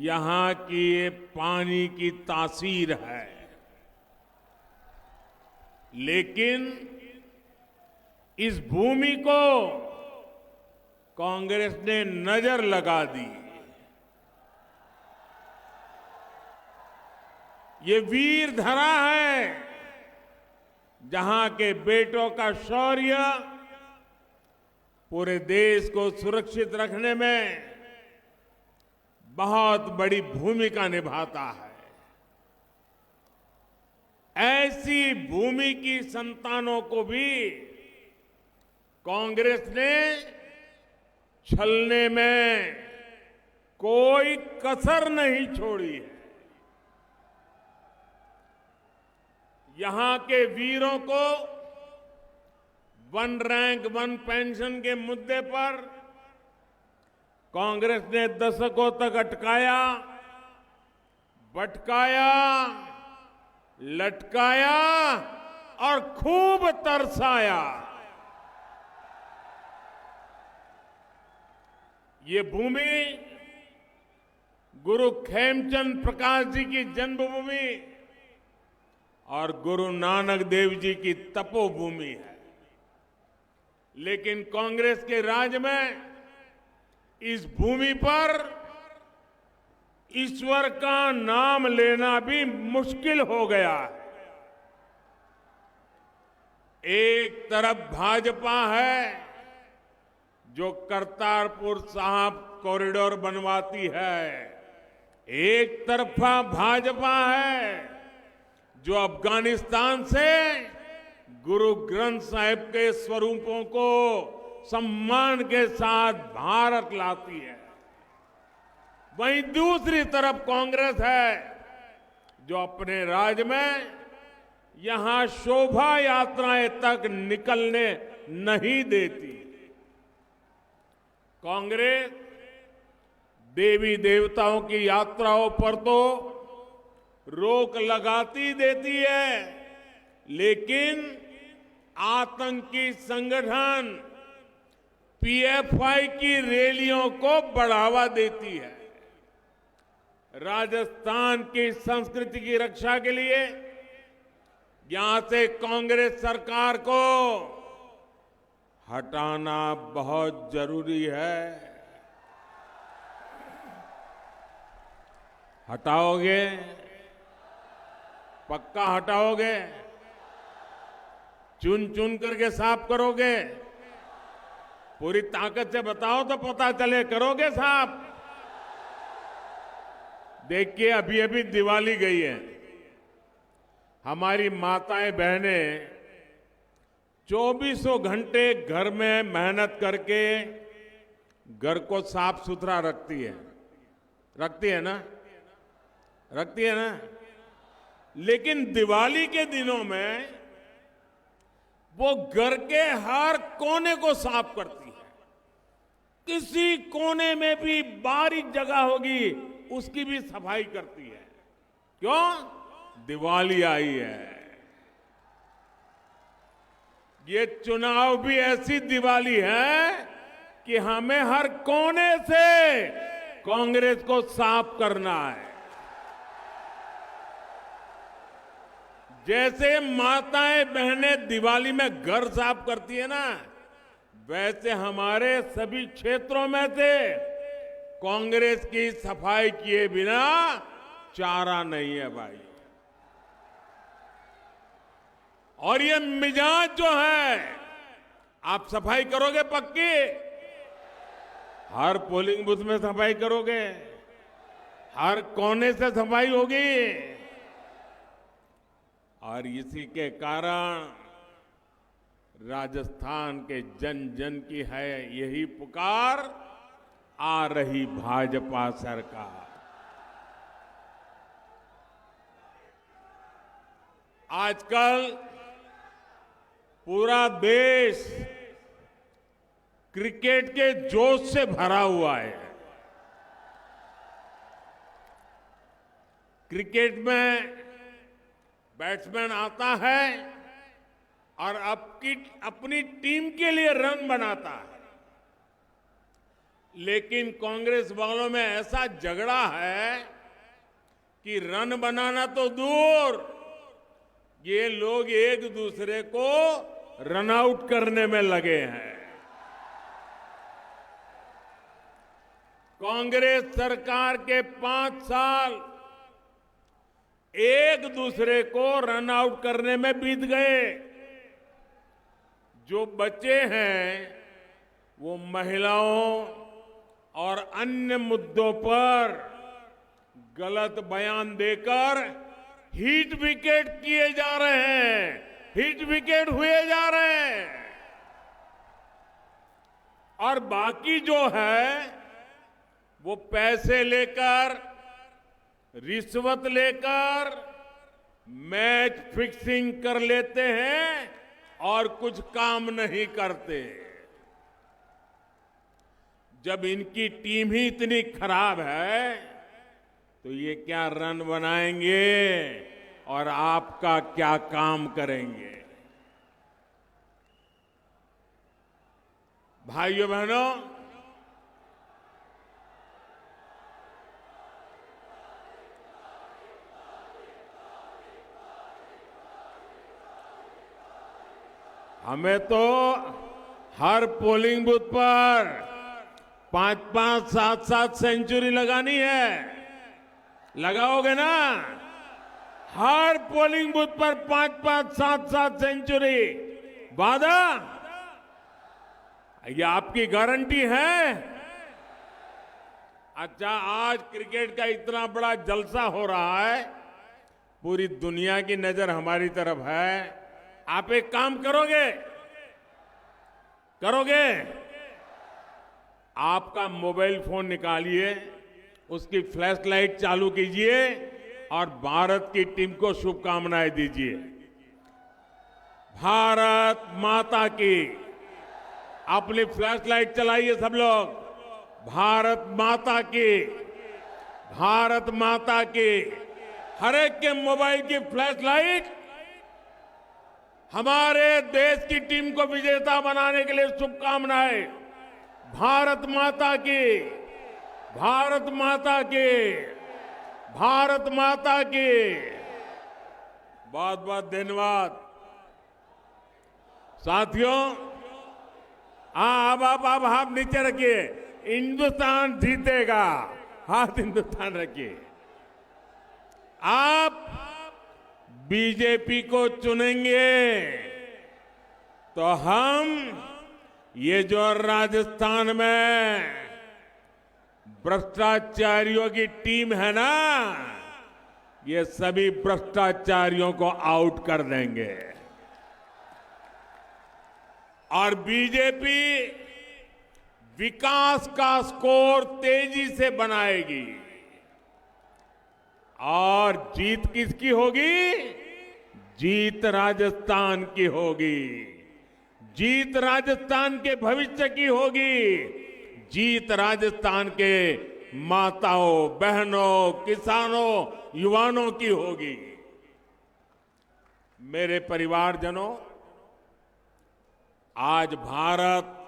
यहां की ये पानी की तासीर है। लेकिन इस भूमि को कांग्रेस ने नजर लगा दी। ये वीर धरा है जहां के बेटों का शौर्य पूरे देश को सुरक्षित रखने में बहुत बड़ी भूमिका निभाता है। ऐसी भूमि की संतानों को भी कांग्रेस ने छलने में कोई कसर नहीं छोड़ी है। यहां के वीरों को वन रैंक वन पेंशन के मुद्दे पर कांग्रेस ने दशकों तक अटकाया, भटकाया, लटकाया और खूब तरसाया। ये भूमि गुरु खेमचंद प्रकाश जी की जन्मभूमि और गुरु नानक देव जी की तपोभूमि है। लेकिन कांग्रेस के राज में इस भूमि पर ईश्वर का नाम लेना भी मुश्किल हो गया है। एक तरफ भाजपा है जो करतारपुर साहिब कॉरिडोर बनवाती है, एक तरफा भाजपा है जो अफगानिस्तान से गुरु ग्रंथ साहिब के स्वरूपों को सम्मान के साथ भारत लाती है। वहीं दूसरी तरफ कांग्रेस है जो अपने राज में यहां शोभा यात्राएं तक निकलने नहीं देती। कांग्रेस देवी देवताओं की यात्राओं पर तो रोक लगाती देती है, लेकिन आतंकी संगठन पीएफआई की रैलियों को बढ़ावा देती है। राजस्थान की संस्कृति की रक्षा के लिए यहां से कांग्रेस सरकार को हटाना बहुत जरूरी है। हटाओगे? पक्का हटाओगे? चुन चुन करके साफ करोगे? पूरी ताकत से बताओ तो पता चले, करोगे साफ? देखिए, अभी अभी दिवाली गई है। हमारी माताएं बहनें 24 घंटे घर में मेहनत करके घर को साफ सुथरा रखती है ना? रखती है ना? लेकिन दिवाली के दिनों में वो घर के हर कोने को साफ करती है। किसी कोने में भी बारीक जगह होगी उसकी भी सफाई करती है। क्यों? दिवाली आई है। ये चुनाव भी ऐसी दिवाली है कि हमें हर कोने से कांग्रेस को साफ करना है। जैसे माताएं बहनें दिवाली में घर साफ करती है ना, वैसे हमारे सभी क्षेत्रों में से कांग्रेस की सफाई किए बिना चारा नहीं है भाई। और ये मिजाज जो है, आप सफाई करोगे पक्की? हर पोलिंग बूथ में सफाई करोगे? हर कोने से सफाई होगी? और इसी के कारण राजस्थान के जन जन की है यही पुकार, आ रही भाजपा सरकार। आजकल पूरा देश क्रिकेट के जोश से भरा हुआ है। क्रिकेट में बैट्समैन आता है और अपनी टीम के लिए रन बनाता है, लेकिन कांग्रेस वालों में ऐसा झगड़ा है कि रन बनाना तो दूर, ये लोग एक दूसरे को रन आउट करने में लगे हैं। कांग्रेस सरकार के 5 साल एक दूसरे को रन आउट करने में बीत गए। जो बचे हैं वो महिलाओं और अन्य मुद्दों पर गलत बयान देकर हिट विकेट किए जा रहे हैं, हिट विकेट हुए जा रहे हैं। और बाकी जो है वो पैसे लेकर, रिश्वत लेकर मैच फिक्सिंग कर लेते हैं और कुछ काम नहीं करते। जब इनकी टीम ही इतनी खराब है तो ये क्या रन बनाएंगे और आपका क्या काम करेंगे? भाइयों बहनों, हमें तो हर पोलिंग बूथ पर 5-5, 7-7 सेंचुरी लगानी है। लगाओगे ना? हर पोलिंग बूथ पर 5-5, 7-7 सेंचुरी। वादा? ये आपकी गारंटी है? अच्छा, आज क्रिकेट का इतना बड़ा जलसा हो रहा है, पूरी दुनिया की नजर हमारी तरफ है। आप एक काम करोगे? आपका मोबाइल फोन निकालिए, उसकी फ्लैश लाइट चालू कीजिए और भारत की टीम को शुभकामनाएं दीजिए। भारत माता की, अपनी फ्लैश लाइट चलाइए सब लोग। भारत माता की, भारत माता की। हर एक के मोबाइल की फ्लैश लाइट हमारे देश की टीम को विजेता बनाने के लिए शुभकामनाएं। भारत माता की, भारत माता की, भारत माता की। बहुत बहुत धन्यवाद साथियों। अब आप नीचे रखिए। हिंदुस्तान जीतेगा, हाथ हिंदुस्तान रखिए। आप बीजेपी को चुनेंगे तो हम ये जो राजस्थान में भ्रष्टाचारियों की टीम है ना, ये सभी भ्रष्टाचारियों को आउट कर देंगे और बीजेपी विकास का स्कोर तेजी से बनाएगी। और जीत किसकी होगी? जीत राजस्थान की होगी। जीत राजस्थान के भविष्य की होगी। जीत राजस्थान के माताओं, बहनों, किसानों, युवाओं की होगी। मेरे परिवारजनों, आज भारत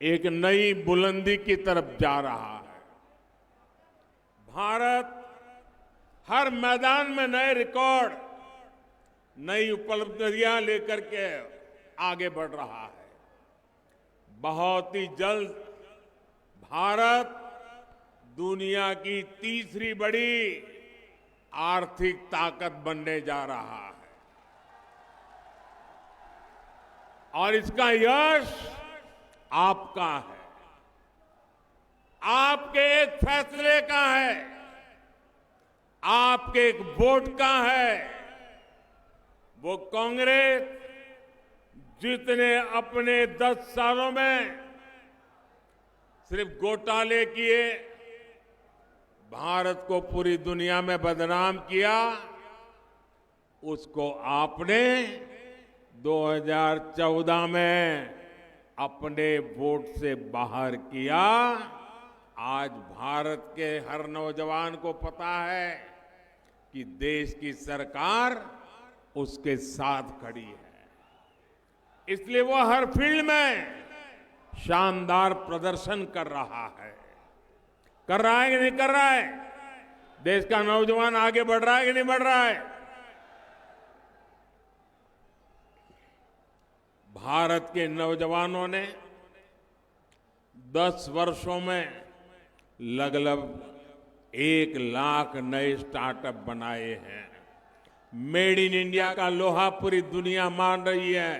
एक नई बुलंदी की तरफ जा रहा है। भारत हर मैदान में नए रिकॉर्ड, नई उपलब्धियां लेकर के आगे बढ़ रहा है। बहुत ही जल्द भारत दुनिया की तीसरी बड़ी आर्थिक ताकत बनने जा रहा है और इसका यश आपका है, आपके एक फैसले का है, आपके एक वोट का है। वो कांग्रेस जितने अपने 10 सालों में सिर्फ घोटाले किए, भारत को पूरी दुनिया में बदनाम किया, उसको आपने 2014 में अपने वोट से बाहर किया। आज भारत के हर नौजवान को पता है कि देश की सरकार उसके साथ खड़ी है, इसलिए वो हर फील्ड में शानदार प्रदर्शन कर रहा है। कर रहा है कि नहीं कर रहा है? देश का नौजवान आगे बढ़ रहा है कि नहीं बढ़ रहा है? भारत के नौजवानों ने 10 वर्षों में लगभग 1 लाख नए स्टार्टअप बनाए हैं। मेड इन इंडिया का लोहा पूरी दुनिया मान रही है।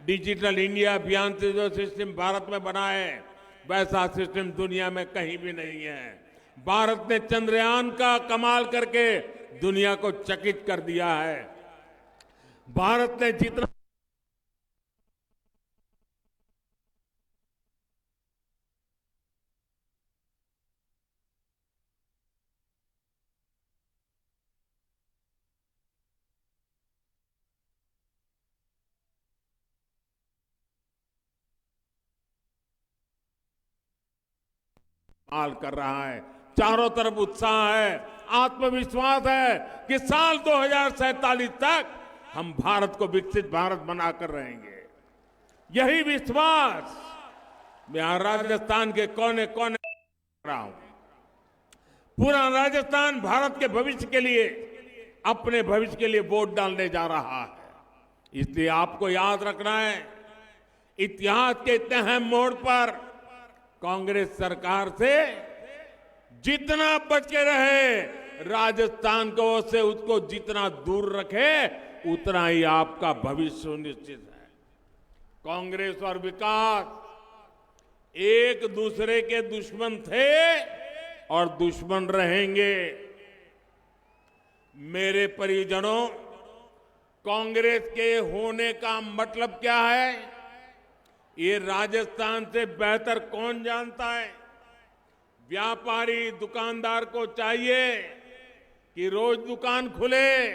डिजिटल इंडिया अभियान से जो सिस्टम भारत में बना है, वैसा सिस्टम दुनिया में कहीं भी नहीं है। भारत ने चंद्रयान का कमाल करके दुनिया को चकित कर दिया है। भारत ने जितना कमाल कर रहा है, चारों तरफ उत्साह है, आत्मविश्वास है कि साल 2047 तक हम भारत को विकसित भारत बनाकर रहेंगे। यही विश्वास मैं राजस्थान के कोने कोने रहा हूं। पूरा राजस्थान भारत के भविष्य के लिए, अपने भविष्य के लिए वोट डालने जा रहा है। इसलिए आपको याद रखना है, इतिहास के इतने अहम मोड़ पर कांग्रेस सरकार से जितना बच के रहे, राजस्थान को से उसको जितना दूर रखे, उतना ही आपका भविष्य सुनिश्चित है। कांग्रेस और विकास एक दूसरे के दुश्मन थे और दुश्मन रहेंगे। मेरे परिजनों, कांग्रेस के होने का मतलब क्या है, ये राजस्थान से बेहतर कौन जानता है? व्यापारी दुकानदार को चाहिए कि रोज दुकान खुले,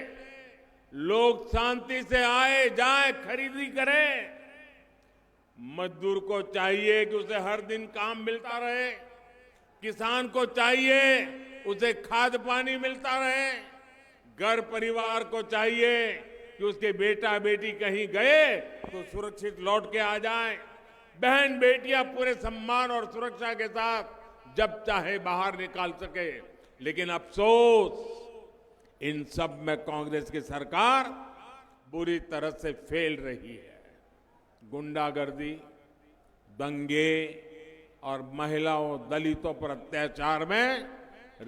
लोग शांति से आए जाए, खरीदी करें। मजदूर को चाहिए कि उसे हर दिन काम मिलता रहे, किसान को चाहिए उसे खाद पानी मिलता रहे, घर परिवार को चाहिए कि उसके बेटा बेटी कहीं गए तो सुरक्षित लौट के आ जाएं। बहन बेटियां पूरे सम्मान और सुरक्षा के साथ जब चाहे बाहर निकाल सके। लेकिन अफसोस इन सब में कांग्रेस की सरकार बुरी तरह से फेल रही है। गुंडागर्दी, दंगे और महिलाओं दलितों पर अत्याचार में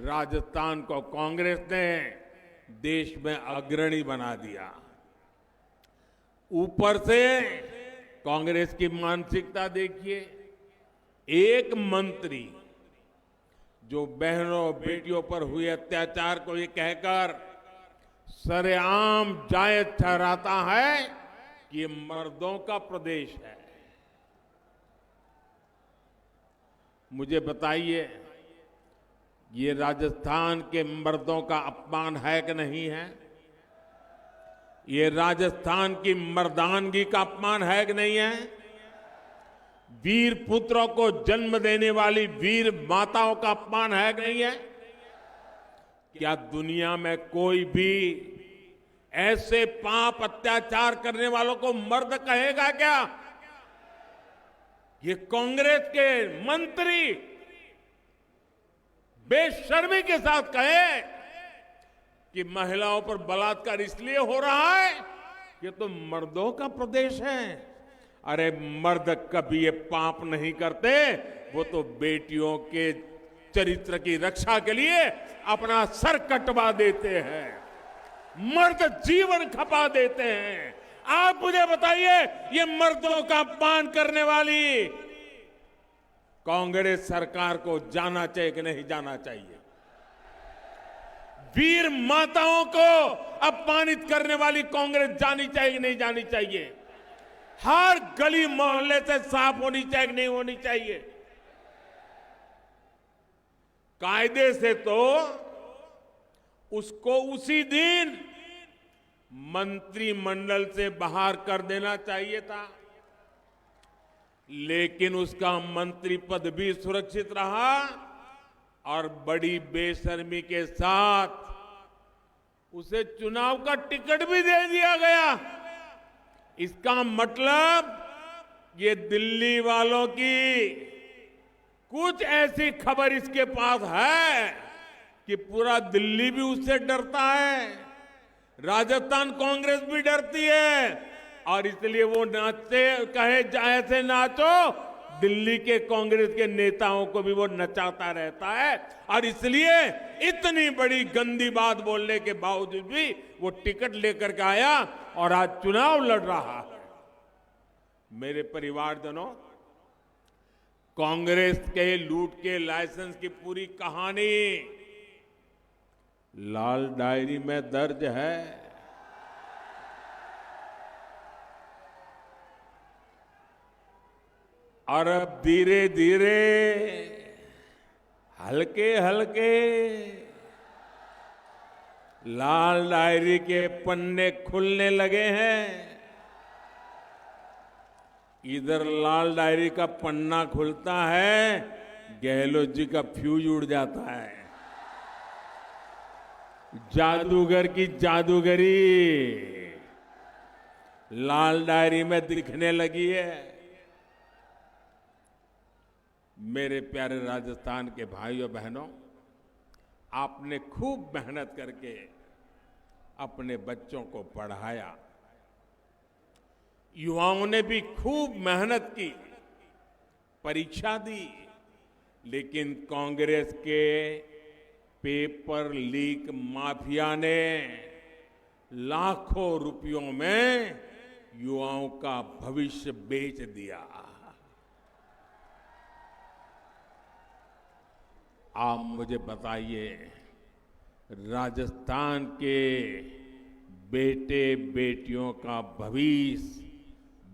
राजस्थान को कांग्रेस ने देश में अग्रणी बना दिया। ऊपर से कांग्रेस की मानसिकता देखिए, एक मंत्री जो बहनों बेटियों पर हुए अत्याचार को ये कहकर सरेआम जायज ठहराता है कि ये मर्दों का प्रदेश है। मुझे बताइए, ये राजस्थान के मर्दों का अपमान है कि नहीं है? ये राजस्थान की मर्दानगी का अपमान है कि नहीं है? वीर पुत्रों को जन्म देने वाली वीर माताओं का अपमान है कि नहीं है? क्या दुनिया में कोई भी ऐसे पाप अत्याचार करने वालों को मर्द कहेगा क्या? ये कांग्रेस के मंत्री बेशर्मी के साथ कहे कि महिलाओं पर बलात्कार इसलिए हो रहा है कि तो मर्दों का प्रदेश है। अरे मर्द कभी ये पाप नहीं करते, वो तो बेटियों के चरित्र की रक्षा के लिए अपना सर कटवा देते हैं, मर्द जीवन खपा देते हैं। आप मुझे बताइए, ये मर्दों का अपमान करने वाली कांग्रेस सरकार को जाना चाहिए कि नहीं जाना चाहिए? वीर माताओं को अपमानित करने वाली कांग्रेस जानी चाहिए कि नहीं जानी चाहिए? हर गली मोहल्ले से साफ होनी चाहिए कि नहीं होनी चाहिए? कायदे से तो उसको उसी दिन मंत्रिमंडल से बाहर कर देना चाहिए था, लेकिन उसका मंत्री पद भी सुरक्षित रहा और बड़ी बेशर्मी के साथ उसे चुनाव का टिकट भी दे दिया गया। इसका मतलब ये दिल्ली वालों की कुछ ऐसी खबर इसके पास है कि पूरा दिल्ली भी उससे डरता है, राजस्थान कांग्रेस भी डरती है, और इसलिए वो नाचते कहे ऐसे नाचो, दिल्ली के कांग्रेस के नेताओं को भी वो नचाता रहता है। और इसलिए इतनी बड़ी गंदी बात बोलने के बावजूद भी वो टिकट लेकर के आया और आज चुनाव लड़ रहा है। मेरे परिवारजनों, कांग्रेस के लूट के लाइसेंस की पूरी कहानी लाल डायरी में दर्ज है। और अब धीरे धीरे हल्के हल्के लाल डायरी के पन्ने खुलने लगे हैं। इधर लाल डायरी का पन्ना खुलता है, गहलोत जी का फ्यूज उड़ जाता है। जादूगर की जादूगरी लाल डायरी में दिखने लगी है। मेरे प्यारे राजस्थान के भाइयों बहनों, आपने खूब मेहनत करके अपने बच्चों को पढ़ाया, युवाओं ने भी खूब मेहनत की, परीक्षा दी, लेकिन कांग्रेस के पेपर लीक माफिया ने लाखों रुपयों में युवाओं का भविष्य बेच दिया। आप मुझे बताइए, राजस्थान के बेटे बेटियों का भविष्य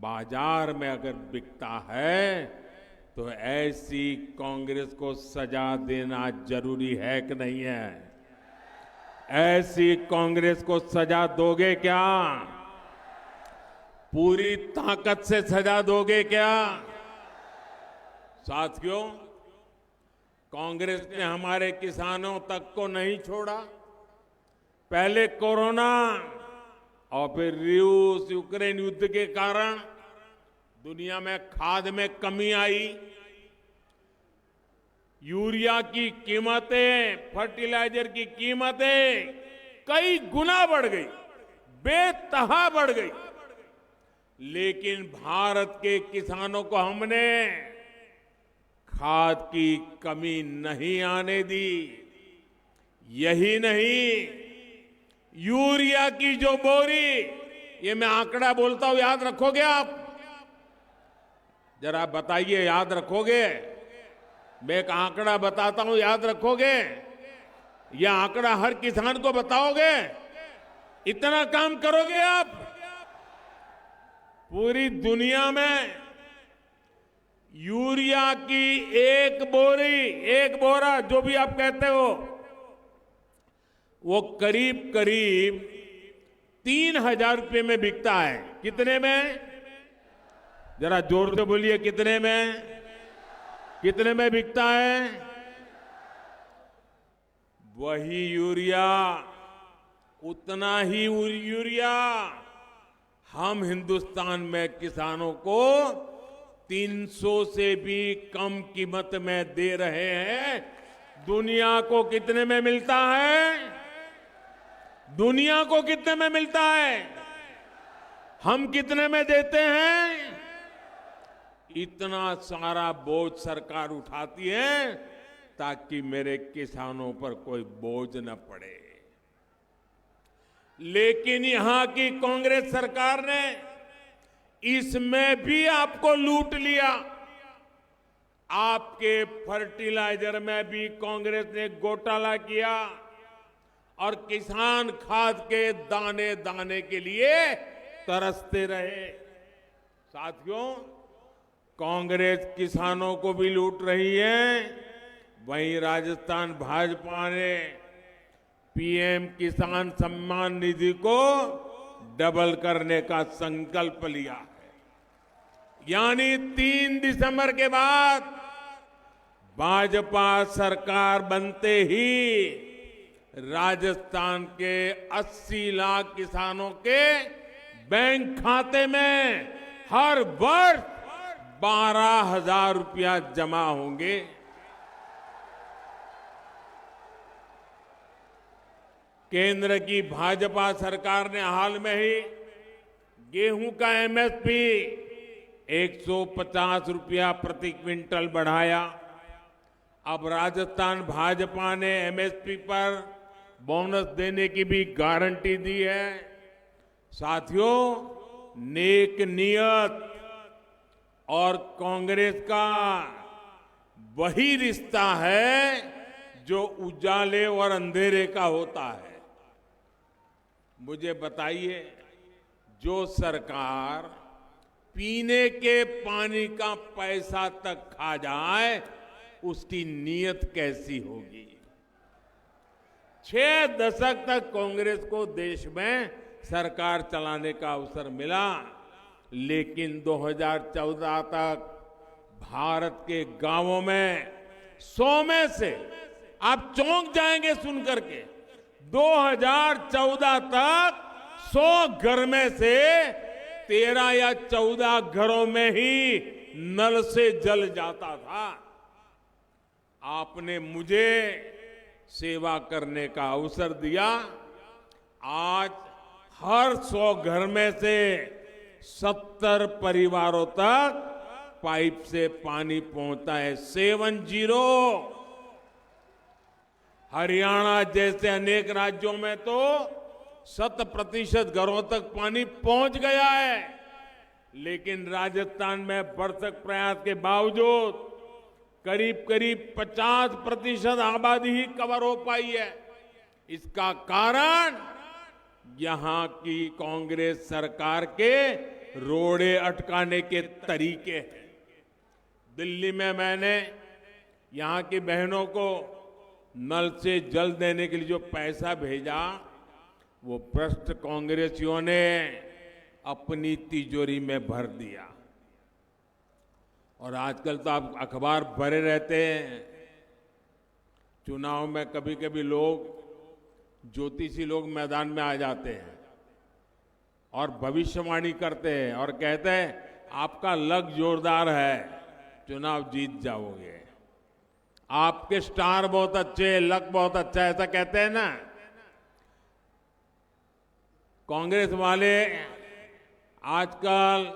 बाजार में अगर बिकता है तो ऐसी कांग्रेस को सजा देना जरूरी है कि नहीं है? ऐसी कांग्रेस को सजा दोगे क्या? पूरी ताकत से सजा दोगे क्या? साथियों, कांग्रेस ने हमारे किसानों तक को नहीं छोड़ा। पहले कोरोना और फिर रूस यूक्रेन युद्ध के कारण दुनिया में खाद में कमी आई, यूरिया की कीमतें, फर्टिलाइजर की कीमतें कई गुना बढ़ गई, बेतहा बढ़ गई। लेकिन भारत के किसानों को हमने खाद की कमी नहीं आने दी। यही नहीं, यूरिया की जो बोरी, ये मैं आंकड़ा बोलता हूं, याद रखोगे आप? जरा बताइए, याद रखोगे? मैं एक आंकड़ा बताता हूं, याद रखोगे? यह आंकड़ा हर किसान को बताओगे? इतना काम करोगे आप? पूरी दुनिया में यूरिया की एक बोरी, एक बोरा, जो भी आप कहते हो, वो करीब करीब 3,000 रुपए में बिकता है। कितने में? जरा जोर से बोलिए, कितने में? कितने में बिकता है? वही यूरिया, उतना ही यूरिया हम हिंदुस्तान में किसानों को 300 से भी कम कीमत में दे रहे हैं। दुनिया को कितने में मिलता है? दुनिया को कितने में मिलता है? हम कितने में देते हैं? इतना सारा बोझ सरकार उठाती है ताकि मेरे किसानों पर कोई बोझ न पड़े। लेकिन यहां की कांग्रेस सरकार ने इसमें भी आपको लूट लिया। आपके फर्टिलाइजर में भी कांग्रेस ने घोटाला किया और किसान खाद के दाने दाने के लिए तरसते रहे। साथियों, कांग्रेस किसानों को भी लूट रही है। वहीं राजस्थान भाजपा ने पीएम किसान सम्मान निधि को डबल करने का संकल्प लिया है। यानी 3 दिसंबर के बाद भाजपा सरकार बनते ही राजस्थान के 80 लाख किसानों के बैंक खाते में हर वर्ष 12,000 रुपया जमा होंगे। केंद्र की भाजपा सरकार ने हाल में ही गेहूं का एमएसपी 150 रुपया प्रति क्विंटल बढ़ाया। अब राजस्थान भाजपा ने एमएसपी पर बोनस देने की भी गारंटी दी है। साथियों, नेक नियत और कांग्रेस का वही रिश्ता है जो उजाले और अंधेरे का होता है। मुझे बताइए, जो सरकार पीने के पानी का पैसा तक खा जाए, उसकी नीयत कैसी होगी? 6 दशक तक कांग्रेस को देश में सरकार चलाने का अवसर मिला, लेकिन 2014 तक भारत के गांवों में 100 में से, आप चौंक जाएंगे सुनकर के, 2014 तक 100 घर में से 13 या 14 घरों में ही नल से जल जाता था। आपने मुझे सेवा करने का अवसर दिया। आज हर 100 घर में से 70 परिवारों तक पाइप से पानी पहुंचता है। 70। हरियाणा जैसे अनेक राज्यों में तो 100% घरों तक पानी पहुंच गया है, लेकिन राजस्थान में भरसक प्रयास के बावजूद करीब करीब 50% आबादी ही कवर हो पाई है। इसका कारण यहां की कांग्रेस सरकार के रोड़े अटकाने के तरीके हैं। दिल्ली में मैंने यहां की बहनों को नल से जल देने के लिए जो पैसा भेजा, वो भ्रष्ट कांग्रेसियों ने अपनी तिजोरी में भर दिया। और आजकल तो आप अखबार भरे रहते हैं। चुनाव में कभी कभी लोग, ज्योतिषी लोग मैदान में आ जाते हैं और भविष्यवाणी करते हैं और कहते हैं आपका लक जोरदार है, चुनाव जीत जाओगे, आपके स्टार बहुत अच्छे, लक बहुत अच्छा है, ऐसा कहते हैं ना। कांग्रेस वाले आजकल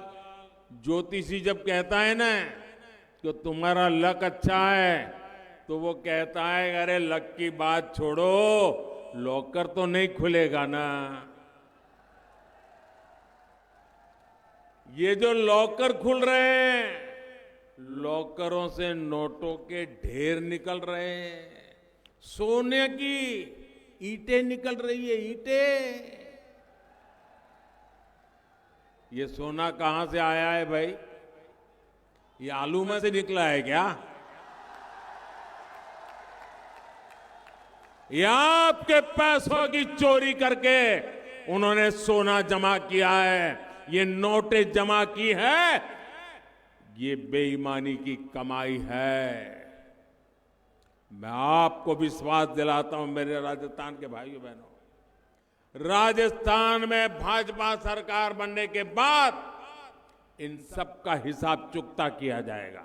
ज्योतिषी जब कहता है ना कि तुम्हारा लक अच्छा है, तो वो कहता है अरे लक की बात छोड़ो, लॉकर तो नहीं खुलेगा ना। ये जो लॉकर खुल रहे हैं, लॉकरों से नोटों के ढेर निकल रहे हैं, सोने की ईंटें निकल रही है, ईंटें। ये सोना कहां से आया है भाई? ये आलू में से निकला है क्या? या आपके पैसों की चोरी करके उन्होंने सोना जमा किया है, ये नोटें जमा की है, ये बेईमानी की कमाई है। मैं आपको विश्वास दिलाता हूं मेरे राजस्थान के भाइयों बहनों, राजस्थान में भाजपा सरकार बनने के बाद इन सब का हिसाब चुकता किया जाएगा।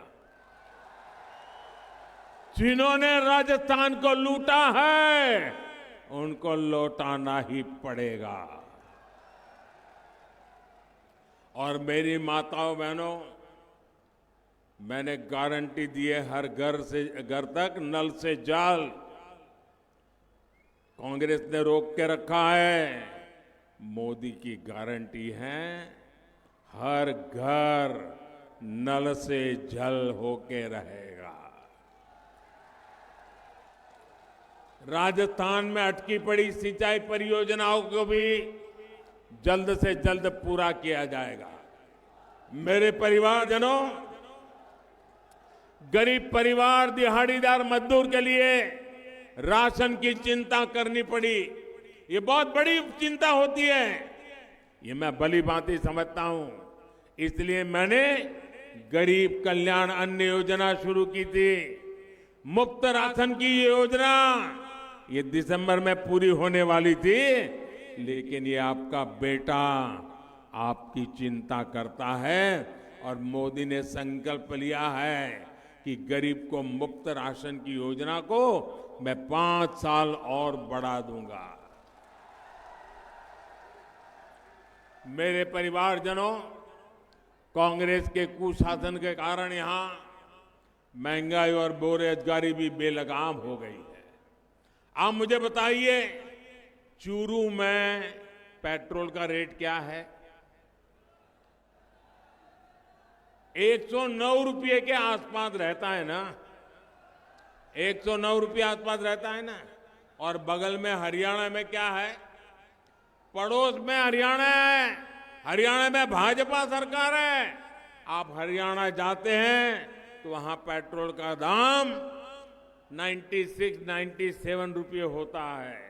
जिन्होंने राजस्थान को लूटा है उनको लौटाना ही पड़ेगा। और मेरी माताओं बहनों, मैंने गारंटी दी है हर घर तक नल से जल। कांग्रेस ने रोक के रखा है, मोदी की गारंटी है हर घर नल से जल होके रहेगा। राजस्थान में अटकी पड़ी सिंचाई परियोजनाओं को भी जल्द से जल्द पूरा किया जाएगा। मेरे परिवारजनों, गरीब परिवार, दिहाड़ीदार मजदूर के लिए राशन की चिंता करनी पड़ी, ये बहुत बड़ी चिंता होती है, ये मैं भली भांति समझता हूं। इसलिए मैंने गरीब कल्याण अन्न योजना शुरू की थी। मुफ्त राशन की ये योजना ये दिसंबर में पूरी होने वाली थी, लेकिन ये आपका बेटा आपकी चिंता करता है और मोदी ने संकल्प लिया है कि गरीब को मुफ्त राशन की योजना को मैं 5 साल और बढ़ा दूंगा। मेरे परिवारजनों, कांग्रेस के कुशासन के कारण यहां महंगाई और बेरोजगारी भी बेलगाम हो गई है। आप मुझे बताइए, चूरू में पेट्रोल का रेट क्या है? 109 रुपये के आसपास रहता है ना, 109 रुपये आसपास रहता है ना। और बगल में हरियाणा में क्या है? पड़ोस में हरियाणा है, हरियाणा में भाजपा सरकार है। आप हरियाणा जाते हैं तो वहां पेट्रोल का दाम 96-97 रुपये होता है।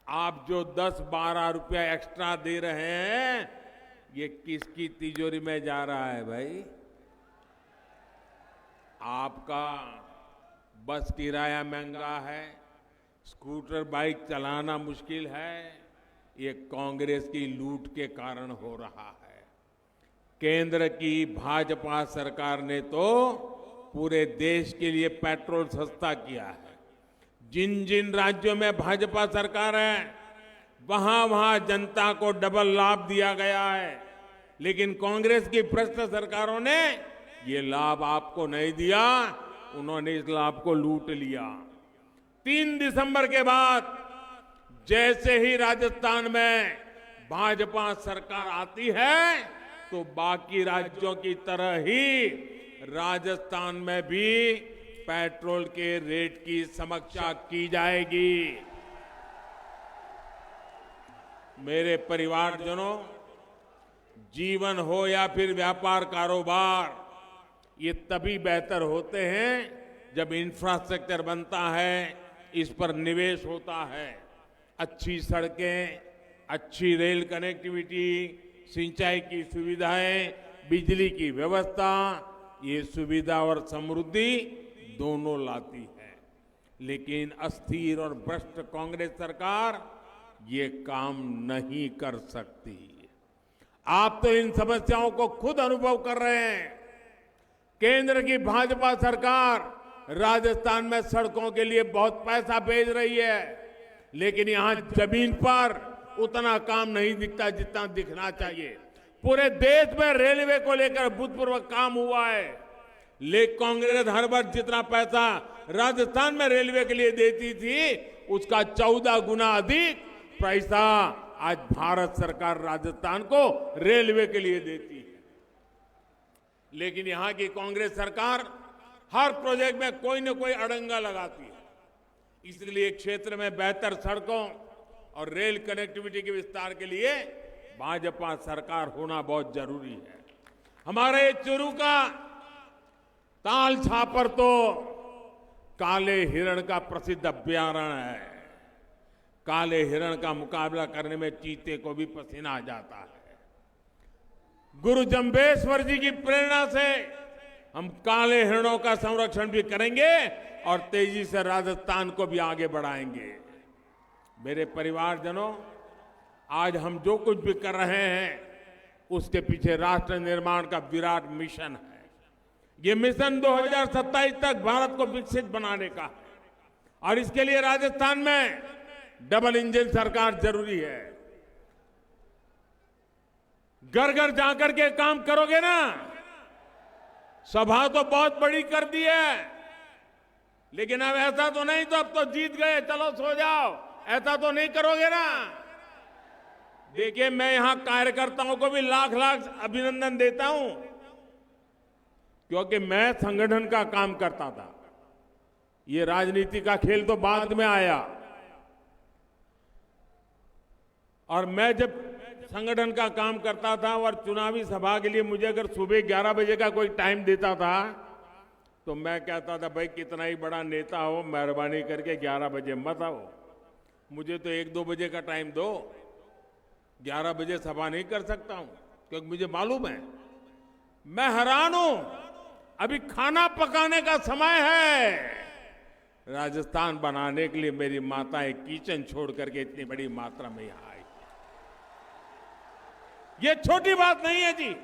आप जो 10-12 रुपया एक्स्ट्रा दे रहे हैं, ये किसकी तिजोरी में जा रहा है भाई? आपका बस किराया महंगा है, स्कूटर बाइक चलाना मुश्किल है, ये कांग्रेस की लूट के कारण हो रहा है। केंद्र की भाजपा सरकार ने तो पूरे देश के लिए पेट्रोल सस्ता किया है। जिन जिन राज्यों में भाजपा सरकार है वहां वहां जनता को डबल लाभ दिया गया है, लेकिन कांग्रेस की भ्रष्ट सरकारों ने ये लाभ आपको नहीं दिया, उन्होंने इस लाभ को लूट लिया। 3 दिसंबर के बाद जैसे ही राजस्थान में भाजपा सरकार आती है तो बाकी राज्यों की तरह ही राजस्थान में भी पेट्रोल के रेट की समीक्षा की जाएगी। मेरे परिवारजनों, जीवन हो या फिर व्यापार कारोबार, ये तभी बेहतर होते हैं जब इंफ्रास्ट्रक्चर बनता है, इस पर निवेश होता है। अच्छी सड़कें, अच्छी रेल कनेक्टिविटी, सिंचाई की सुविधाएं, बिजली की व्यवस्था, ये सुविधा और समृद्धि दोनों लाती है। लेकिन अस्थिर और भ्रष्ट कांग्रेस सरकार ये काम नहीं कर सकती। आप तो इन समस्याओं को खुद अनुभव कर रहे हैं। केंद्र की भाजपा सरकार राजस्थान में सड़कों के लिए बहुत पैसा भेज रही है, लेकिन यहां जमीन पर उतना काम नहीं दिखता जितना दिखना चाहिए। पूरे देश में रेलवे को लेकर अभूतपूर्व काम हुआ है, लेकिन कांग्रेस हर बार जितना पैसा राजस्थान में रेलवे के लिए देती थी उसका 14 गुना अधिक पैसा आज भारत सरकार राजस्थान को रेलवे के लिए देती है। लेकिन यहां की कांग्रेस सरकार हर प्रोजेक्ट में कोई न कोई अड़ंगा लगाती है। इसलिए क्षेत्र में बेहतर सड़कों और रेल कनेक्टिविटी के विस्तार के लिए भाजपा सरकार होना बहुत जरूरी है। हमारे चुरू का ताल छापर तो काले हिरण का प्रसिद्ध अभ्यारण्य है। काले हिरण का मुकाबला करने में चीते को भी पसीना आ जाता है। गुरु जंबेश्वर जी की प्रेरणा से हम काले हिरणों का संरक्षण भी करेंगे और तेजी से राजस्थान को भी आगे बढ़ाएंगे। मेरे परिवारजनों, आज हम जो कुछ भी कर रहे हैं उसके पीछे राष्ट्र निर्माण का विराट मिशन है। ये मिशन 2027 तक भारत को विकसित बनाने का है और इसके लिए राजस्थान में डबल इंजन सरकार जरूरी है। घर घर जाकर के काम करोगे ना। सभा तो बहुत बड़ी कर दी है, लेकिन अब ऐसा तो नहीं तो अब तो जीत गए चलो सो जाओ, ऐसा तो नहीं करोगे ना। देखिए, मैं यहां कार्यकर्ताओं को भी लाख लाख अभिनंदन देता हूं, क्योंकि मैं संगठन का काम करता था। ये राजनीति का खेल तो बाद में आया, और मैं जब संगठन का काम करता था और चुनावी सभा के लिए मुझे अगर सुबह 11 बजे का कोई टाइम देता था तो मैं कहता था, भाई कितना ही बड़ा नेता हो, मेहरबानी करके 11 बजे मत आओ, मुझे तो 1-2 बजे का टाइम दो। 11 बजे सभा नहीं कर सकता हूं, क्योंकि मुझे मालूम है। मैं हैरान हूं, अभी खाना पकाने का समय है। राजस्थान बनाने के लिए मेरी माताएं किचन छोड़ करके इतनी बड़ी मात्रा में यहां आई। ये छोटी बात नहीं है जी।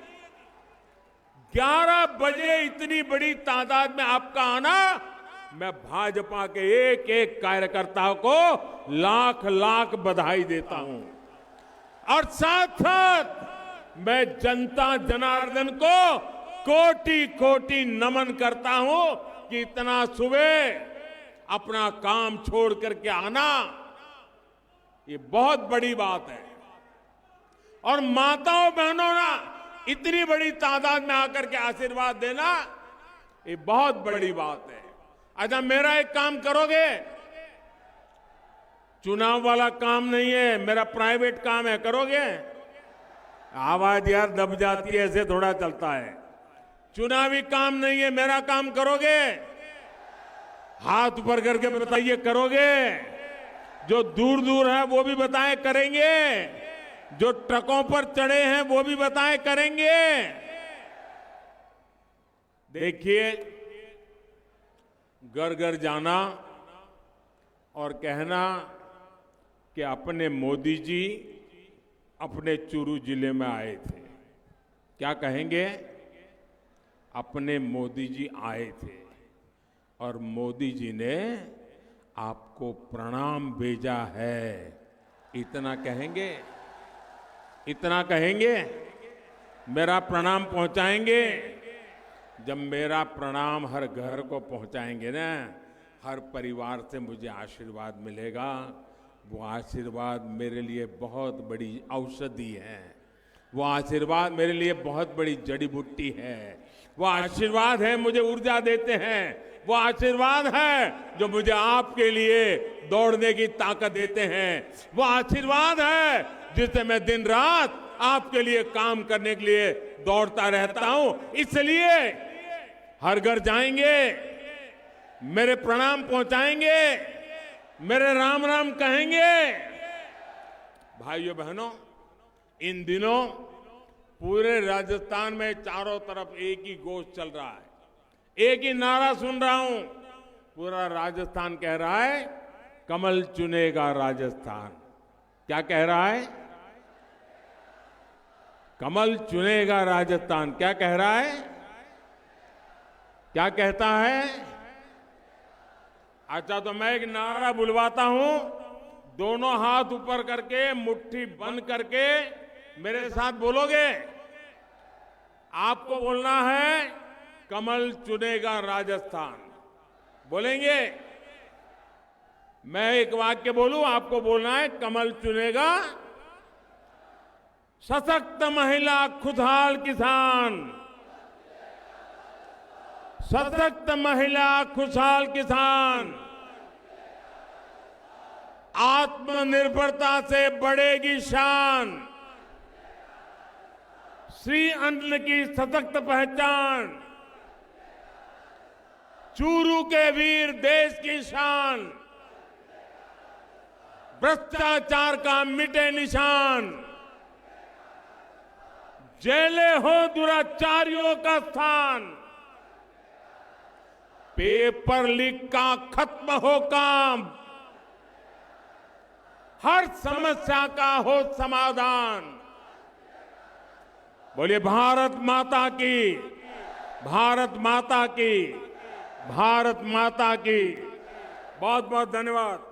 11 बजे इतनी बड़ी तादाद में आपका आना, मैं भाजपा के एक एक कार्यकर्ता को लाख लाख बधाई देता हूं। और साथ साथ मैं जनता जनार्दन को कोटि कोटि नमन करता हूं कि इतना सुबह अपना काम छोड़ करके आना, ये बहुत बड़ी बात है। और माताओं बहनों ना इतनी बड़ी तादाद में आकर के आशीर्वाद देना, ये बहुत बड़ी बात है। अच्छा, मेरा एक काम करोगे? चुनाव वाला काम नहीं है, मेरा प्राइवेट काम है, करोगे? आवाज यार दब जाती है, ऐसे थोड़ा चलता है। चुनावी काम नहीं है, मेरा काम करोगे? हाथ ऊपर करके बताइए, करोगे? जो दूर दूर है वो भी बताएं, करेंगे? जो ट्रकों पर चढ़े हैं वो भी बताएं, करेंगे? देखिए, घर घर जाना और कहना कि अपने मोदी जी अपने चुरू जिले में आए थे, क्या कहेंगे? अपने मोदी जी आए थे और मोदी जी ने आपको प्रणाम भेजा है, इतना कहेंगे? इतना कहेंगे? मेरा प्रणाम पहुंचाएंगे? जब मेरा प्रणाम हर घर को पहुंचाएंगे ना, हर परिवार से मुझे आशीर्वाद मिलेगा। वो आशीर्वाद मेरे लिए बहुत बड़ी औषधि है, वो आशीर्वाद मेरे लिए बहुत बड़ी जड़ी बूटी है, वो आशीर्वाद है मुझे ऊर्जा देते हैं, वो आशीर्वाद है जो मुझे आपके लिए दौड़ने की ताकत देते हैं, वो आशीर्वाद है जिससे मैं दिन रात आपके लिए काम करने के लिए दौड़ता रहता हूं। इसलिए हर घर जाएंगे, मेरे प्रणाम पहुंचाएंगे, मेरे राम राम कहेंगे। भाइयों बहनों, इन दिनों पूरे राजस्थान में चारों तरफ एक ही घोष चल रहा है, एक ही नारा सुन रहा हूं। पूरा राजस्थान कह रहा है, कमल चुनेगा राजस्थान। क्या कह रहा है? कमल चुनेगा राजस्थान, क्या कह रहा है? क्या कहता है? अच्छा, तो मैं एक नारा बुलवाता हूं, दोनों हाथ ऊपर करके मुट्ठी बंद करके मेरे साथ बोलोगे। आपको बोलना है कमल चुनेगा राजस्थान, बोलेंगे? मैं एक वाक्य बोलूं, आपको बोलना है कमल चुनेगा। सशक्त महिला, खुशहाल किसान। सशक्त महिला, खुशहाल किसान। आत्मनिर्भरता से बढ़ेगी शान। श्री अन्न की सशक्त पहचान। चूरू के वीर देश की शान। भ्रष्टाचार का मिटे निशान। जेलें हो दुराचारियों का स्थान। पेपर लीक का खत्म हो काम। हर समस्या का हो समाधान। बोलिए भारत माता की, भारत माता की, भारत माता की। बहुत बहुत धन्यवाद।